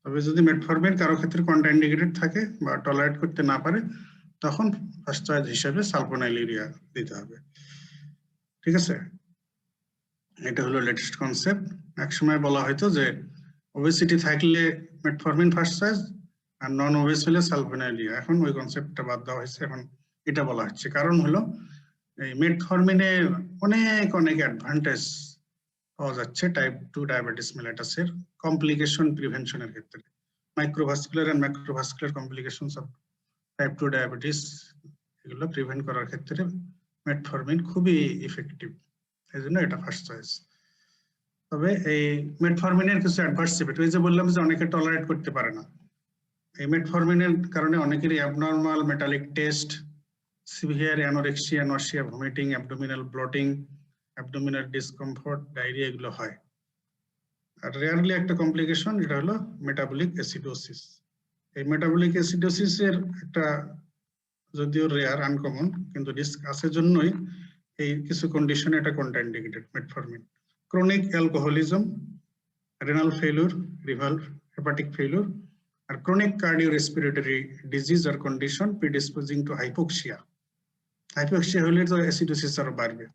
তবে যদি মেটফরমিন কারো ক্ষেত্রে কন্ট্রাইন্ডিকেটেড থাকে বা টলারেট করতে না পারে তখন ফার্স্ট চয়েস হিসেবে সালপোনাইলুরিয়া দিতে হবে। ঠিক আছে, এটা হলো লেটেস্ট কনসেপ্ট। এক সময় বলা হয়তো যে ওবেসিটি থাকলে মেটফরমিন ফার্স্ট চয়েস আর নন ওবেস হলে সালপোনাইলুরিয়া। এখন ওই কনসেপ্টটা বাদ দেওয়া হয়েছে, এখন এটা বলা হচ্ছে। কারণ হলো এই মেটফরমিনের অনেক অনেক অ্যাডভান্টেজ পাওয়া যাচ্ছে টাইপ 2 ডায়াবেটিস মেলিটাসের কমপ্লিকেশন প্রিভেনশনের ক্ষেত্রে। Microvascular and macrovascular complications of type 2 diabetes এগুলো প্রিভেন্ট করার ক্ষেত্রে মেটফরমিন খুবই ইফেক্টিভ, এই জন্য এটা ফার্স্ট চয়েস। তবে এই মেটফরমিনের কিছু অ্যাডভার্স ইফেক্ট, ওই যে বললাম যে অনেকে টলারেট করতে পারে না, এই মেটফরমিনের কারণে অনেকেরই abnormal metallic test, severe anorexia, nausea, vomiting, abdominal bloating, abdominal discomfort, diarrhoea এগুলো হয়। আর রেয়ারলি একটা কমপ্লিকেশন যেটা হলো মেটাবলিক অ্যাসিডোসিস। এই মেটাবলিক অ্যাসিডোসিসের একটা যদিও রেয়ার আনকমন কিন্তু রিস্ক আছে জন্যই এই কিছু কন্ডিশনে এটা contraindicated metformin. Chronic alcoholism, renal failure, রিভালভ হেপাটিক ফেলিউর আর ক্রনিক কার্ডিওরেসপিরেটরি ডিজিজ আর condition predisposing to hypoxia. Hypoxia হলে তো অ্যাসিডোসিস আরো বাড়বে,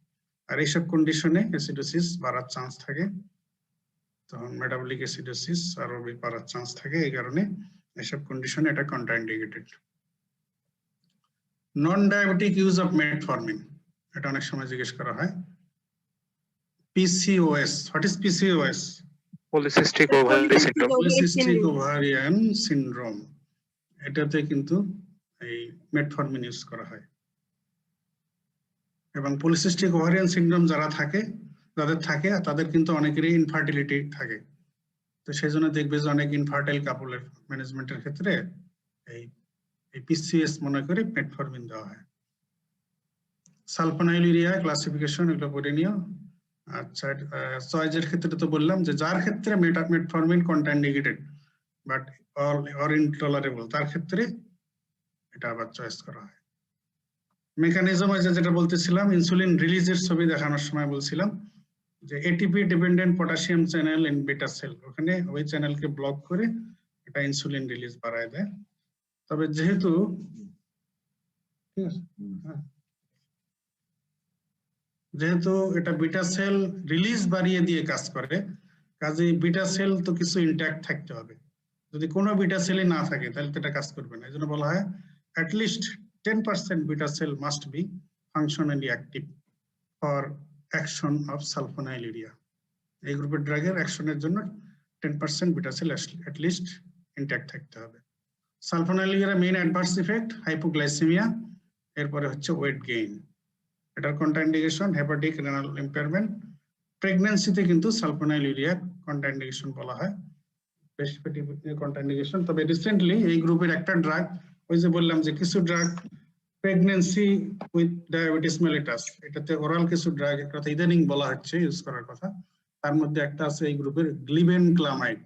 আর এইসব কন্ডিশনে অ্যাসিডোসিস বাড়ার চান্স থাকে, তখন মেটাবলিক অ্যাসিডোসিস আরো বাড়ার চান্স থাকে। এই কারণে এইসব কন্ডিশনে এটা contraindicated. Non diabetic use of metformin, এটা অনেক সময় জিজ্ঞেস করা হয়। PCOS, what is PCOS? Polycystic ovary syndrome. Polycystic ovarian syndrome, এটাতে কিন্তু এই মেটফরমিন ইউজ করা হয়। এবং পলিসিস্টিক ওভারিয়ান সিনড্রোম যাদের থাকে তাদের কিন্তু অনেকেরই ইনফার্টিলিটি থাকে। তো সেই জন্য দেখবে যে অনেক ইনফার্টাইল কাপলের ম্যানেজমেন্টের ক্ষেত্রে এই PCOS মনে করে মেটফরমিন দেওয়া হয়। সালপোনাইলুরিয়া ক্লাসিফিকেশন এগুলো পড়ে নিও। আচ্ছা চয়েসের ক্ষেত্রে তো বললাম যে যার ক্ষেত্রে metformin contraindicated but or intolerable, তার ক্ষেত্রে এটা আবার চয়েস করা হয়। মেকানিজম যেটা বলতেছিলাম, ইনসুলিন রিলিজের ছবি দেখানোর সময় বলছিলাম যে ATP dependent potassium channel in beta sell, ওখানে ওই চ্যানেলকে ব্লক করে এটা ইনসুলিন রিলিজ বাড়ায় দেয়। তবে যেহেতু ঠিক আছে যেহেতু এটা বিটা সেল রিলিজ বাড়িয়ে দিয়ে কাজ করে, কাজে বিটা সেল তো কিছু ইনট্যাক্ট থাকতে হবে। যদি কোনো বিটা সেলই না থাকে তাহলে তো এটা কাজ করবে না। এই জন্য বলা হয় at least 10% beta cell must be functionally active for action of sulfonylurea. এই গ্রুপের ড্রাগের অ্যাকশনের জন্য 10% beta sell at least intact থাকতে হবে। সালফোনাইলুরিয়ার মেইন অ্যাডভার্স ইফেক্ট হাইপোগ্লাইসেমিয়া, এরপরে হচ্ছে ওয়েট গেইন। এটার কন্ট্রাইন্ডিকেশন হেপাটিক রেনাল ইম্পেয়ারমেন্ট। প্রেগন্যান্সিতে কিন্তু সালফোনাইলুরিয়া কন্ট্রাইন্ডিকেশন বলা হয়, কন্ট্রাইন্ডিকেশন। তবে রিসেন্টলি এই গ্রুপের একটা ড্রাগ, ওই যে বললাম যে কিছু drug pregnancy with diabetes mellitus, এটাতে ওরাল কিছু ড্রাগ একটা ইদানিং বলা হচ্ছে ইউজ করার কথা। তার মধ্যে একটা আছে এই গ্রুপের গ্লিবেনক্লামাইড,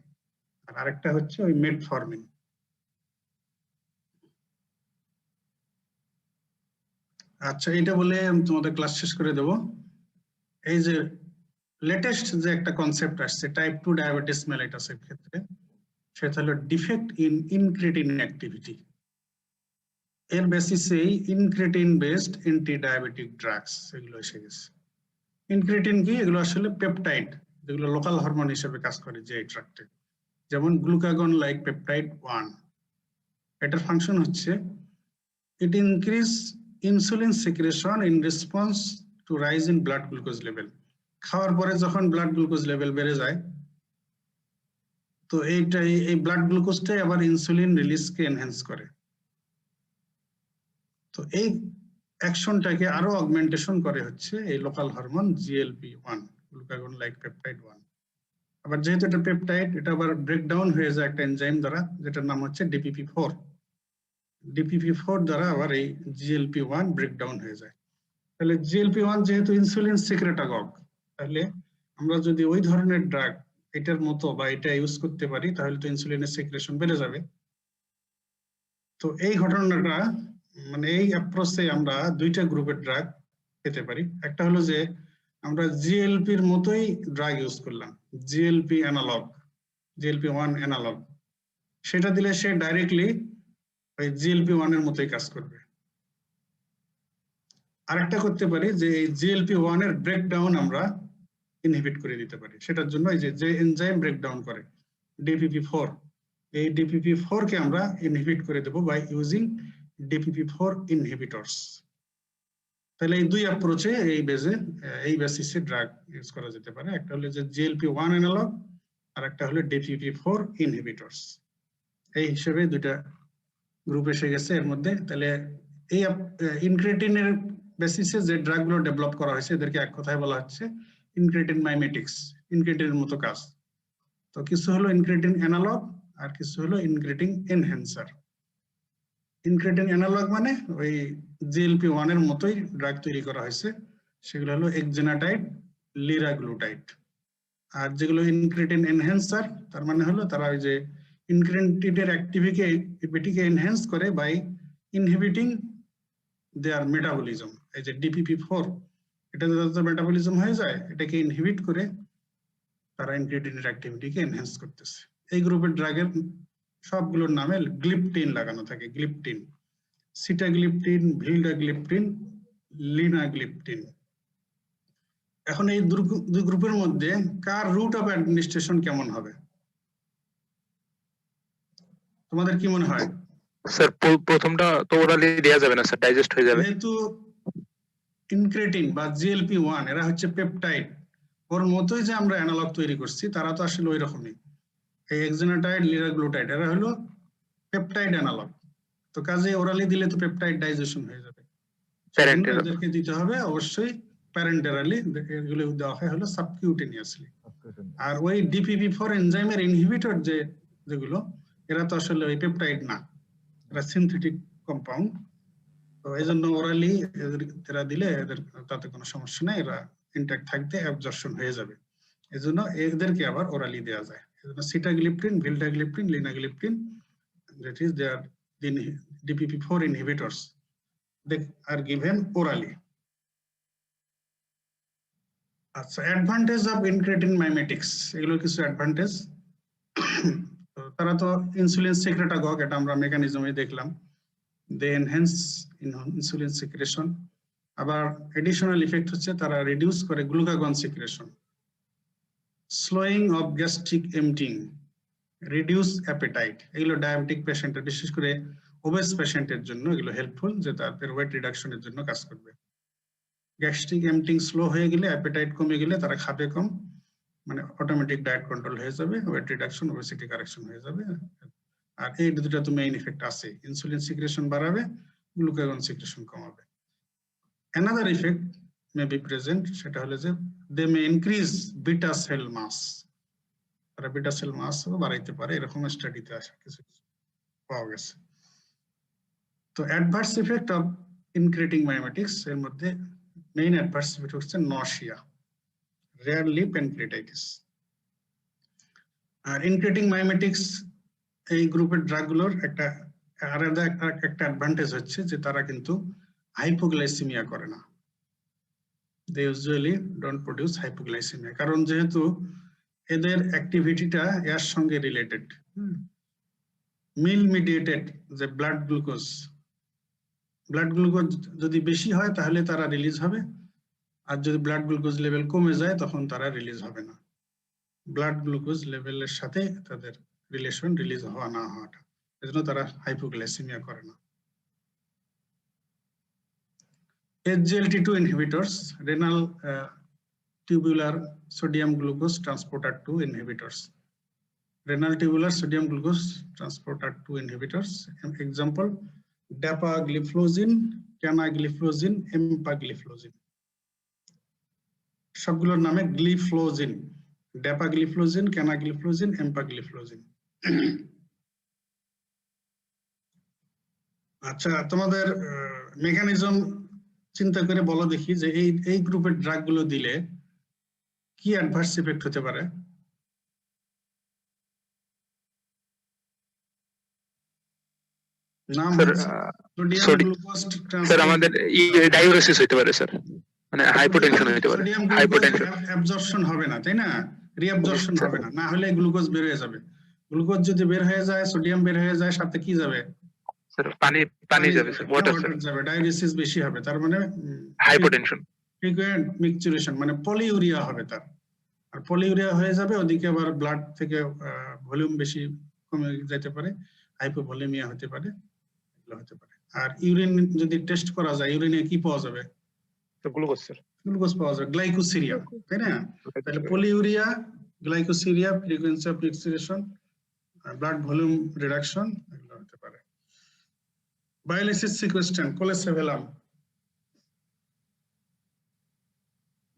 আর আরেকটা হচ্ছে ওই মেটফরমিন। আচ্ছা এটা বলে তোমাদের ক্লাস শেষ করে দেব। এই যে লেটেস্ট যে একটা কনসেপ্ট আসছে টাইপ 2 ডায়াবেটিস মেলিটাসের ক্ষেত্রে, সেটা হলো ডিফেক্ট ইন ইনক্রিটিন অ্যাক্টিভিটি। এর বেসিসেই incretin based anti diabetic drugs এগুলো এসে গেছে। ইনক্রেটিন কি? এগুলো আসলে পেপটাইড, যেগুলো লোকাল হরমোন হিসেবে কাজ করে যে ট্রাক্টে, যেমন গ্লুকাগন লাইক পেপটাইড 1। এটার ফাংশন হচ্ছে it increase insulin secretion in response to rise in blood glucose level। খাওয়ার পরে যখন ব্লাড গ্লুকোজ লেভেল বেড়ে যায়, তো এই ব্লাড গ্লুকোজটাই আবার ইনসুলিন রিলিজকে এনহ্যান্স করে। তো এই অ্যাকশনটাকে আরো অগমেন্টেশন করে হচ্ছে এই local hormone GLP-1, glucagon like peptide 1। আবার যেহেতু এটা পেপটাইড, এটা আবার ব্রেকডাউন হয়ে যায় একটা এনজাইম দ্বারা, যেটার নাম হচ্ছে DPP-4। DPP-4 দ্বারা আবার এই GLP-1 ব্রেকডাউন হয়ে যায়। তাহলে GLP-1 যেহেতু ইনসুলিন সিক্রেটাগগ, তাহলে আমরা যদি ওই ধরনের ড্রাগ এটার মতো বা এটা ইউজ করতে পারি, তাহলে তো ইনসুলিনের সিক্রেশন বেড়ে যাবে। তো এই ঘটনাটা মানে এই অ্যাপ্রোচে আমরা দুইটা গ্রুপের ড্রাগ পেতে পারি। একটা হলো যে আমরা জিএলপির মতোই ড্রাগ ইউজ করলাম, জিএলপি অ্যানালগ, GLP-1 অ্যানালগ, সেটা দিলে সে ডাইরেক্টলি ওই GLP-1 এর মতোই কাজ করবে। আরেকটা করতে পারি যে এই GLP-1 এর ব্রেকডাউন আমরা ইনহিবিট করে দিতে পারি। সেটার জন্য এই যে এনজাইম ব্রেকডাউন করে DPP-4, এই DPP-4 কে আমরা ইনহিবিট করে দেব বাই ইউজিং DPP-4 ইনহিবিটরস। তাহলে এই দুই অ্যাপ্রোচে এই বেসিসে ড্রাগ ইউজ করা যেতে পারে। একটা হলো যে GLP-1 অ্যানালগ, আর একটা হলো DPP-4 ইনহিবিটরস। এই হিসেবে দুইটা গ্রুপ এসে গেছে এর মধ্যে। তাহলে এই ইনক্রেটিনের বেসিসে যে ড্রাগগুলো ডেভেলপ করা হয়েছে, এদেরকে এক কথায় বলা হচ্ছে ইনক্রেটিন মাইমেটিক্স, ইনক্রেটিনের মতো কাজ। তো কিছু হলো ইনক্রেটিন অ্যানালগ আর কিছু হলো ইনক্রেটিন এনহ্যান্সার। ইনক্রেটিন অ্যানালগ মানে ওই GLP-1 এর মতোই ড্রাগ তৈরি করা হয়েছে, সেগুলো হলো এক্সেনাটাইড, লিরাগ্লুটাইড। আর যেগুলো ইনক্রেটিন এনহ্যান্সার, তার মানে হলো তারা ওই যে ইনক্রেটিনের অ্যাক্টিভিটিকে এনহ্যান্স করে বাই ইনহিবিটিং দেয়ার মেটাবলিজম। এই যে DPP-4, এটা যত মেটাবলিজম হয়ে যায়, এটাকে ইনহিবিট করে তারা ইনক্রেটিনের অ্যাক্টিভিটিকে এনহ্যান্স করতেছে। এই গ্রুপের ড্রাগের সবগুলোর নামে গ্লিপটিন লাগানো থাকে, গ্লিপটিন, সিটাগ্লিপটিন, ভিলডাগ্লিপটিন, লিনাগ্লিপটিন। এখন এই দুই গ্রুপের মধ্যে কার রুট অফ অ্যাডমিনিস্ট্রেশন কেমন হবে তোমাদের কি মনে হয়? স্যার প্রথমটা তো ওরালি দেয়া যাবে না স্যার, ডাইজেস্ট হয়ে যাবে। যেহেতু ইনক্রেটিন বা GLP-1 এরা হচ্ছে পেপটাইড, ওর মতোই যে আমরা অ্যানালগ তৈরি করছি, তারা তো আসলে ওই রকমই। এই এক্সেনাটাইড, লিরাগ্লুটাইড এরা হলো পেপটাইড অ্যানালগ। তো কাজে ওরালি দিলে তো পেপটাইড ডাইজেশন হয়ে যাবে, এদেরকে দিতে হবে অবশ্যই প্যারেন্টারালি। এগুলো দেওয়া হয় হলো সাবকিউটেনিয়াসলি। আর ওই DPP-4 এনজাইমের ইনহিবিটর যেগুলো, এরা তো আসলে ওই পেপটাইড না, এরা সিনথেটিক কম্পাউন্ড। তো এই জন্য ওরালি এরা দিলে এদের তাতে কোনো সমস্যা নেই, এরা ইনট্যাক্ট থাকতে অ্যাবজর্পশন হয়ে যাবে। এই জন্য এদেরকে আবার ওরালি দেওয়া যায়। এই জন্য sitagliptin, vildagliptin, linagliptin, that is they are the DPP-4 inhibitors, they are given orally. আচ্ছা, অ্যাডভান্টেজ অফ ইনক্রেটিন মাইমেটিক্স, এগুলো কিছু অ্যাডভান্টেজ। তারা তো ইনসুলিন সিক্রেটাগগ, এটা আমরা মেকানিজমে দেখলাম, they enhance insulin secretion। আবার এডিশনাল ইফেক্ট হচ্ছে তারা রিডিউস করে glucagon secretion, slowing of gastric emptying, reduce appetite. এগুলো ডায়াবেটিক পেশেন্টের, বিশেষ করে ওবেস পেশেন্টের জন্য এগুলো হেল্পফুল, যে তাদের ওয়েট রিডাকশনের জন্য কাজ করবে। গ্যাস্ট্রিক এমটিং স্লো হয়ে গেলে, অ্যাপেটাইট কমে গেলে তারা খাবে কম, মানে অটোমেটিক ডায়েট কন্ট্রোল হয়ে যাবে, ওয়েট রিডাকশন, ওবেসিটি কারেকশন হয়ে যাবে। আর এই দুটো তো মেইন ইফেক্ট আছে, ইনসুলিন সিক্রেশন বাড়াবে, গ্লুকাগন সিক্রেশন কমাবে। Another effect may be present, সেটা হলো যে they may increase beta cell mass, তারা বিটা সেল মাস বাড়াইতে পারে, এরকম স্টাডিতে আসে কিছু পাওয়া গেছে। তো অ্যাডভার্স ইফেক্ট অফ ইনক্রেটিং মাইমেটিক্স, এর মধ্যে মেইন অ্যাডভার্স ইফেক্ট হচ্ছে নশিয়া, রেয়ারলি প্যানক্রিয়াটাইটিস। আর ইনক্রেটিং মাইমেটিক্স এই গ্রুপের ড্রাগগুলোর একটা আলাদা একটা অ্যাডভান্টেজ হচ্ছে যে তারা কিন্তু হাইপোগ্লাইসেমিয়া করে না, they usually don't produce hypoglycemia, কারণ যেহেতু এদের অ্যাক্টিভিটিটা এর সঙ্গে রিলেটেড। মিল মিডিয়েটেড যে ব্লাড গ্লুকোজ যদি বেশি হয় তাহলে তারা রিলিজ হবে, আর যদি ব্লাড গ্লুকোজ লেভেল কমে যায় তখন তারা রিলিজ হবে না। ব্লাড গ্লুকোজ লেভেলের সাথে তাদের রিলেশন রিলিজ হওয়া না হওয়াটা, এজন্য তারা হাইপোগ্লাইসেমিয়া করে না। SGLT2 inhibitors, renal tubular sodium glucose transporter 2 inhibitors. Renal tubular sodium glucose transporter 2 inhibitors. Example: dapagliflozin, canagliflozin, empagliflozin. সবগুলোর নামে গ্লিফ্লোজিন, dapagliflozin, canagliflozin, empagliflozin. আচ্ছা, তোমাদের মেকানিজম চিন্তা করে বলো দেখি যে এই গ্রুপের ড্রাগ গুলো দিলে কি অ্যাডভার্স ইফেক্ট হতে পারে? নাম সোডিয়াম গ্লুকোজ স্যার আমাদের ডায়াবেটিস হতে পারে স্যার, মানে হাইপোটেনশন হতে পারে, হাইপোটেনশন অ্যাবজর্পশন হবে না, তাই না? রিঅ্যাবজর্পশন হবে না, না হলে গ্লুকোজ বের হয়ে যাবে। গ্লুকোজ যদি বের হয়ে যায়, সোডিয়াম বের হয়ে যায়, সাথে কি যাবে? স্যার পানি যাবে স্যার, ওয়াটার যাবে, ডায়াবেটিস বেশি হবে, তার মানে হাইপোটেনশন, ফ্রিকুয়েন্ট মিক্সচুরেশন মানে পলিউরিয়া হবে তার। আর পলিউরিয়া হয়ে যাবে, ওদিকে আবার ব্লাড থেকে ভলিউম বেশি কমে যেতে পারে, হাইপোভলিমিয়া হতে পারে, এগুলো হতে পারে। আর ইউরিন যদি টেস্ট করা যায়, ইউরিনে কি পাওয়া যাবে? গ্লুকোজ স্যার, গ্লুকোজ পাওয়া যাবে, গ্লাইকোসিরিয়া, তাই না? তাহলে polyuria, glycosuria, frequency of micturition, blood volume reduction, এগুলো হতে পারে। বায়োলাইসিস সিকোয়েস্ট্যান্ট, কোলেসেভেলাম,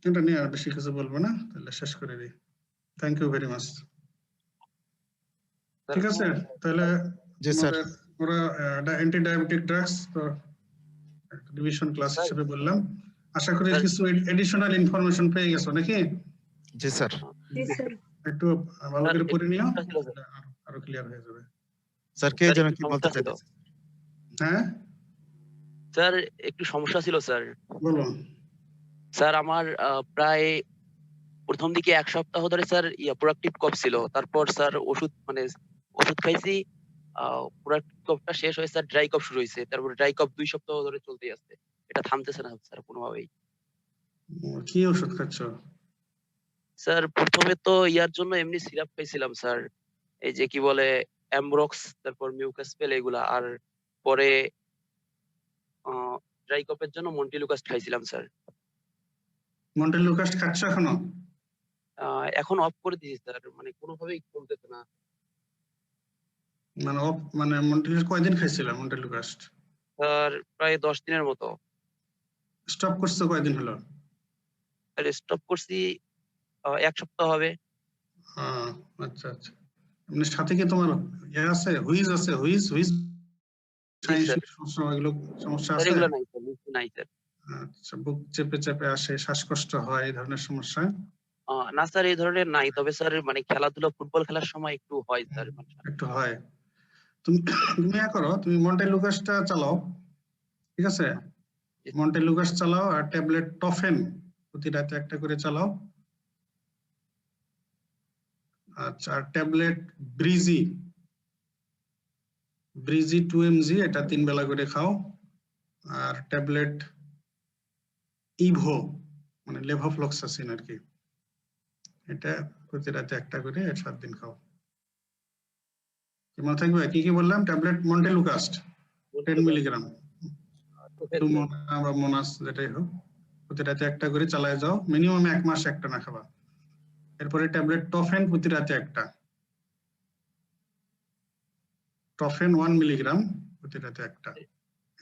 এটা নিয়ে আর বেশি কিছু বলবো না, তাহলে শেষ করে দিই। Thank you very much. ঠিক আছে, তাহলে জি স্যার। ওরা অ্যান্টি ডায়াবেটিক ড্রাগস তো ডিভিশন ক্লাস হিসেবে বললাম। আশা করি কিছু এডিশনাল ইনফরমেশন পেয়ে গেছো নাকি? জি স্যার। জি স্যার। একটু ভালো করে পড়ে নিও, আরো ক্লিয়ার হয়ে যাবে। স্যার কে যেন কি বলতে চাইছে? হ্যাঁ স্যার, একটু সমস্যা ছিল স্যার। বলো। স্যার আমার প্রায় প্রথম দিকে 1 সপ্তাহ ধরে স্যার প্রোডাক্টিভ কফ ছিল, তারপর স্যার ওষুধ খাইছি, প্রোডাক্টিভ কফটা শেষ হয়ে স্যার ড্রাই কফ শুরু হয়েছে, তারপর ড্রাই কফ 2 সপ্তাহ ধরে চলতেই আছে, এটা থামতেছে না স্যার কোনোভাবেই। কি ওষুধ খাচ্ছ? স্যার প্রথমে তো ইয়ার জন্য এমনি সিরাপ খাইছিলাম স্যার, এই যে কি বলে অ্যামব্রক্স, তারপর মিউকাসপেল এগুলা, আর পরে ড্রাই কফের জন্য মন্টিলুকাস্ট খাইছিলাম স্যার। মন্টেলুকাস্ট খাচ্ছ এখনো? এখন অফ করে দিয়েছি স্যার, মানে কোনোভাবেই কমতেছে না। মানে মন্টেলুকাস্ট কয়দিন খাইছিলা? মন্টেলুকাস্ট স্যার প্রায় 10 দিনের মতো। স্টপ করছো কয়দিন হলো? আর স্টপ করছি 1 সপ্তাহ হবে। আচ্ছা আচ্ছা। মানে সাথে কি তোমার আছে, হুইজ আছে? হুইজ সমস্যা আছে? এগুলো নাই স্যার, নাই স্যার। আচ্ছা, বুক চেপে চেপে আসে, শ্বাসকষ্ট হয়, এই ধরনের সমস্যা? না স্যার, এই ধরনের নাই, তবে স্যার মানে খেলাধুলা, ফুটবল খেলার সময় একটু হয় স্যার। একটু হয়। তুমি করো, তুমি মন্টেলুকাসটা চালাও, ঠিক আছে? মন্টেলুকাস চালাও, আর ট্যাবলেট টফেন প্রতি রাতে একটা করে চালাও। আচ্ছা, আর ট্যাবলেট ব্রিজি 2 mg, এটা 3 বেলা করে খাও। আর ট্যাবলেট ইভো মানে লেভোফ্লক্সাসিন আর কি, এটা প্রতি রাতে একটা করে 7 দিন খাও। কি মনে থাকবে? কি কি বললাম? ট্যাবলেট মন্টেলুকাস্ট 10 মিলিগ্রাম, বা মোনাস যেটাই হোক, প্রতি রাতে একটা করে চালায় যাও, মিনিমাম 1 মাস একটা না খাবা। এরপরে ট্যাবলেট টফেন প্রতি রাতে একটা, টফেন 1 মিলিগ্রাম প্রতি রাতে একটা।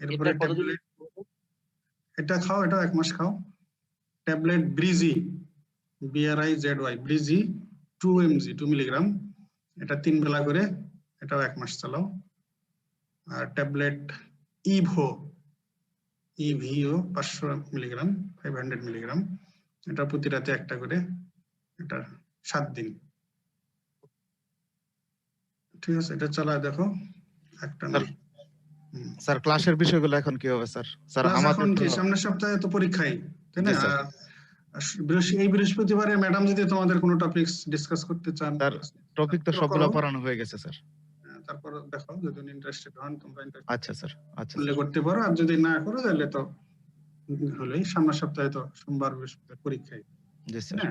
এরপরে ট্যাবলেট এটা খাও, এটা 1 মাস খাও। Tablet Vrijji BRIZY Vrijji 2 mg 2 milligram, এটা 3 বেলা করে, এটাও 1 মাস চালাও। আর ট্যাবলেট ইভো 500 মিলিগ্রাম 500 মিলিগ্রাম, এটা প্রতি রাতে একটা করে, এটা 7 দিন। ঠিক আছে, এটা চালায় দেখো একটা না। স্যার ক্লাসের বিষয়গুলো এখন কি হবে স্যার? স্যার আমাদের কি সামনের সপ্তাহে তো পরীক্ষাই, তাই না? এই বৃহস্পতিবারে ম্যাডাম যদি তোমাদের কোনো টপিকস ডিসকাস করতে চান, স্যার টপিক তো সবগুলো পড়ানো হয়ে গেছে স্যার। তারপর দেখো, যদি ইন্টারেস্টেড হন তোমরা আচ্ছা স্যার, আচ্ছা করতে পারো, আর যদি না করো তাহলে তো হলেই সামনের সপ্তাহে তো সোমবার বৃহস্পতিবার পরীক্ষায়, জি স্যার, না?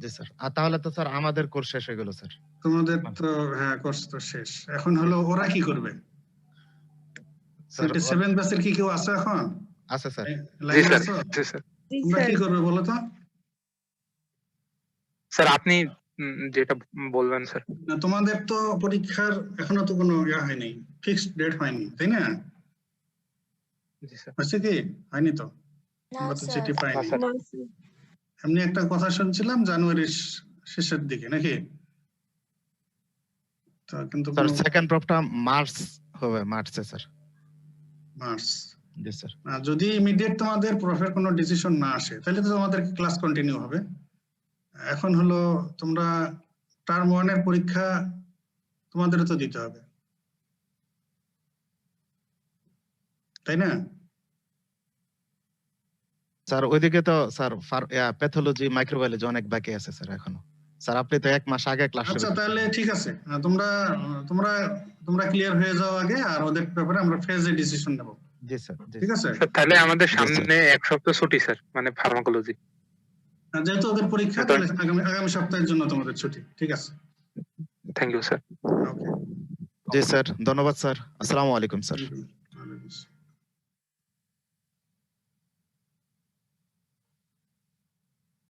জি স্যার। আর তাহলে তো স্যার আমাদের কোর্স শেষ হয়ে গেল স্যার। তোমাদের তো হ্যাঁ কোর্স তো শেষ, এখন হলো ওরা কি করবে? স্যার 27 ব্যাচের কি কেউ আছে এখন আছে স্যার। জি লাইনে স্যার, আছো? জি স্যার। জি তোমরা স্যার কি করবে বলো তো? স্যার আপনি যেটা বলবেন স্যার। না, তোমাদের তো পরীক্ষার এখনো তো কোনো হয়নি, ফিক্সড ডেট হয়নি, তাই না? জি স্যার। হচ্ছে কি হয়নি তো? আমরা তো চিঠি না পাইনি। স্যার। না স্যার এমনি একটা কথা শুনছিলাম জানুয়ারির শেষের দিকে নাকি? তো কিন্তু স্যার কোনো সেকেন্ড প্রপটা মার্চ হবে, মার্চে স্যার। মার্চ। জি স্যার। যদি ইমিডিয়েট তোমাদের প্রফের কোনো ডিসিশন না আসে তাহলে তো তোমাদের ক্লাস কন্টিনিউ হবে। এখন হলো তোমরা টার্ম 1 এর পরীক্ষা তোমাদেরও তো দিতে হবে, তাই না? স্যার ওইদিকে তো স্যার প্যাথোলজি মাইক্রোবায়োলজি অনেক বাকি আছে স্যার এখনো। স্যার আপনি তো 1 মাস আগে ক্লাস শুরু আচ্ছা করছেন। তাহলে ঠিক আছে, তোমরা তোমরা তোমরা ক্লিয়ার হয়ে যাও আগে, আর ওদের ব্যাপারে আমরা ফেজে ডিসিশন নেব, জি স্যার, জি ঠিক আছে? স্যার তাহলে আমাদের জি, স্যার। সামনে 1 সপ্তাহ ছুটি স্যার, মানে ফার্মাকোলজি। আর যেহেতু ওদের পরীক্ষা তাহলে আগামী সপ্তাহের জন্য তোমাদের ছুটি, ঠিক আছে? Thank you sir. ওকে। জি স্যার, ধন্যবাদ স্যার। আসসালামু আলাইকুম স্যার।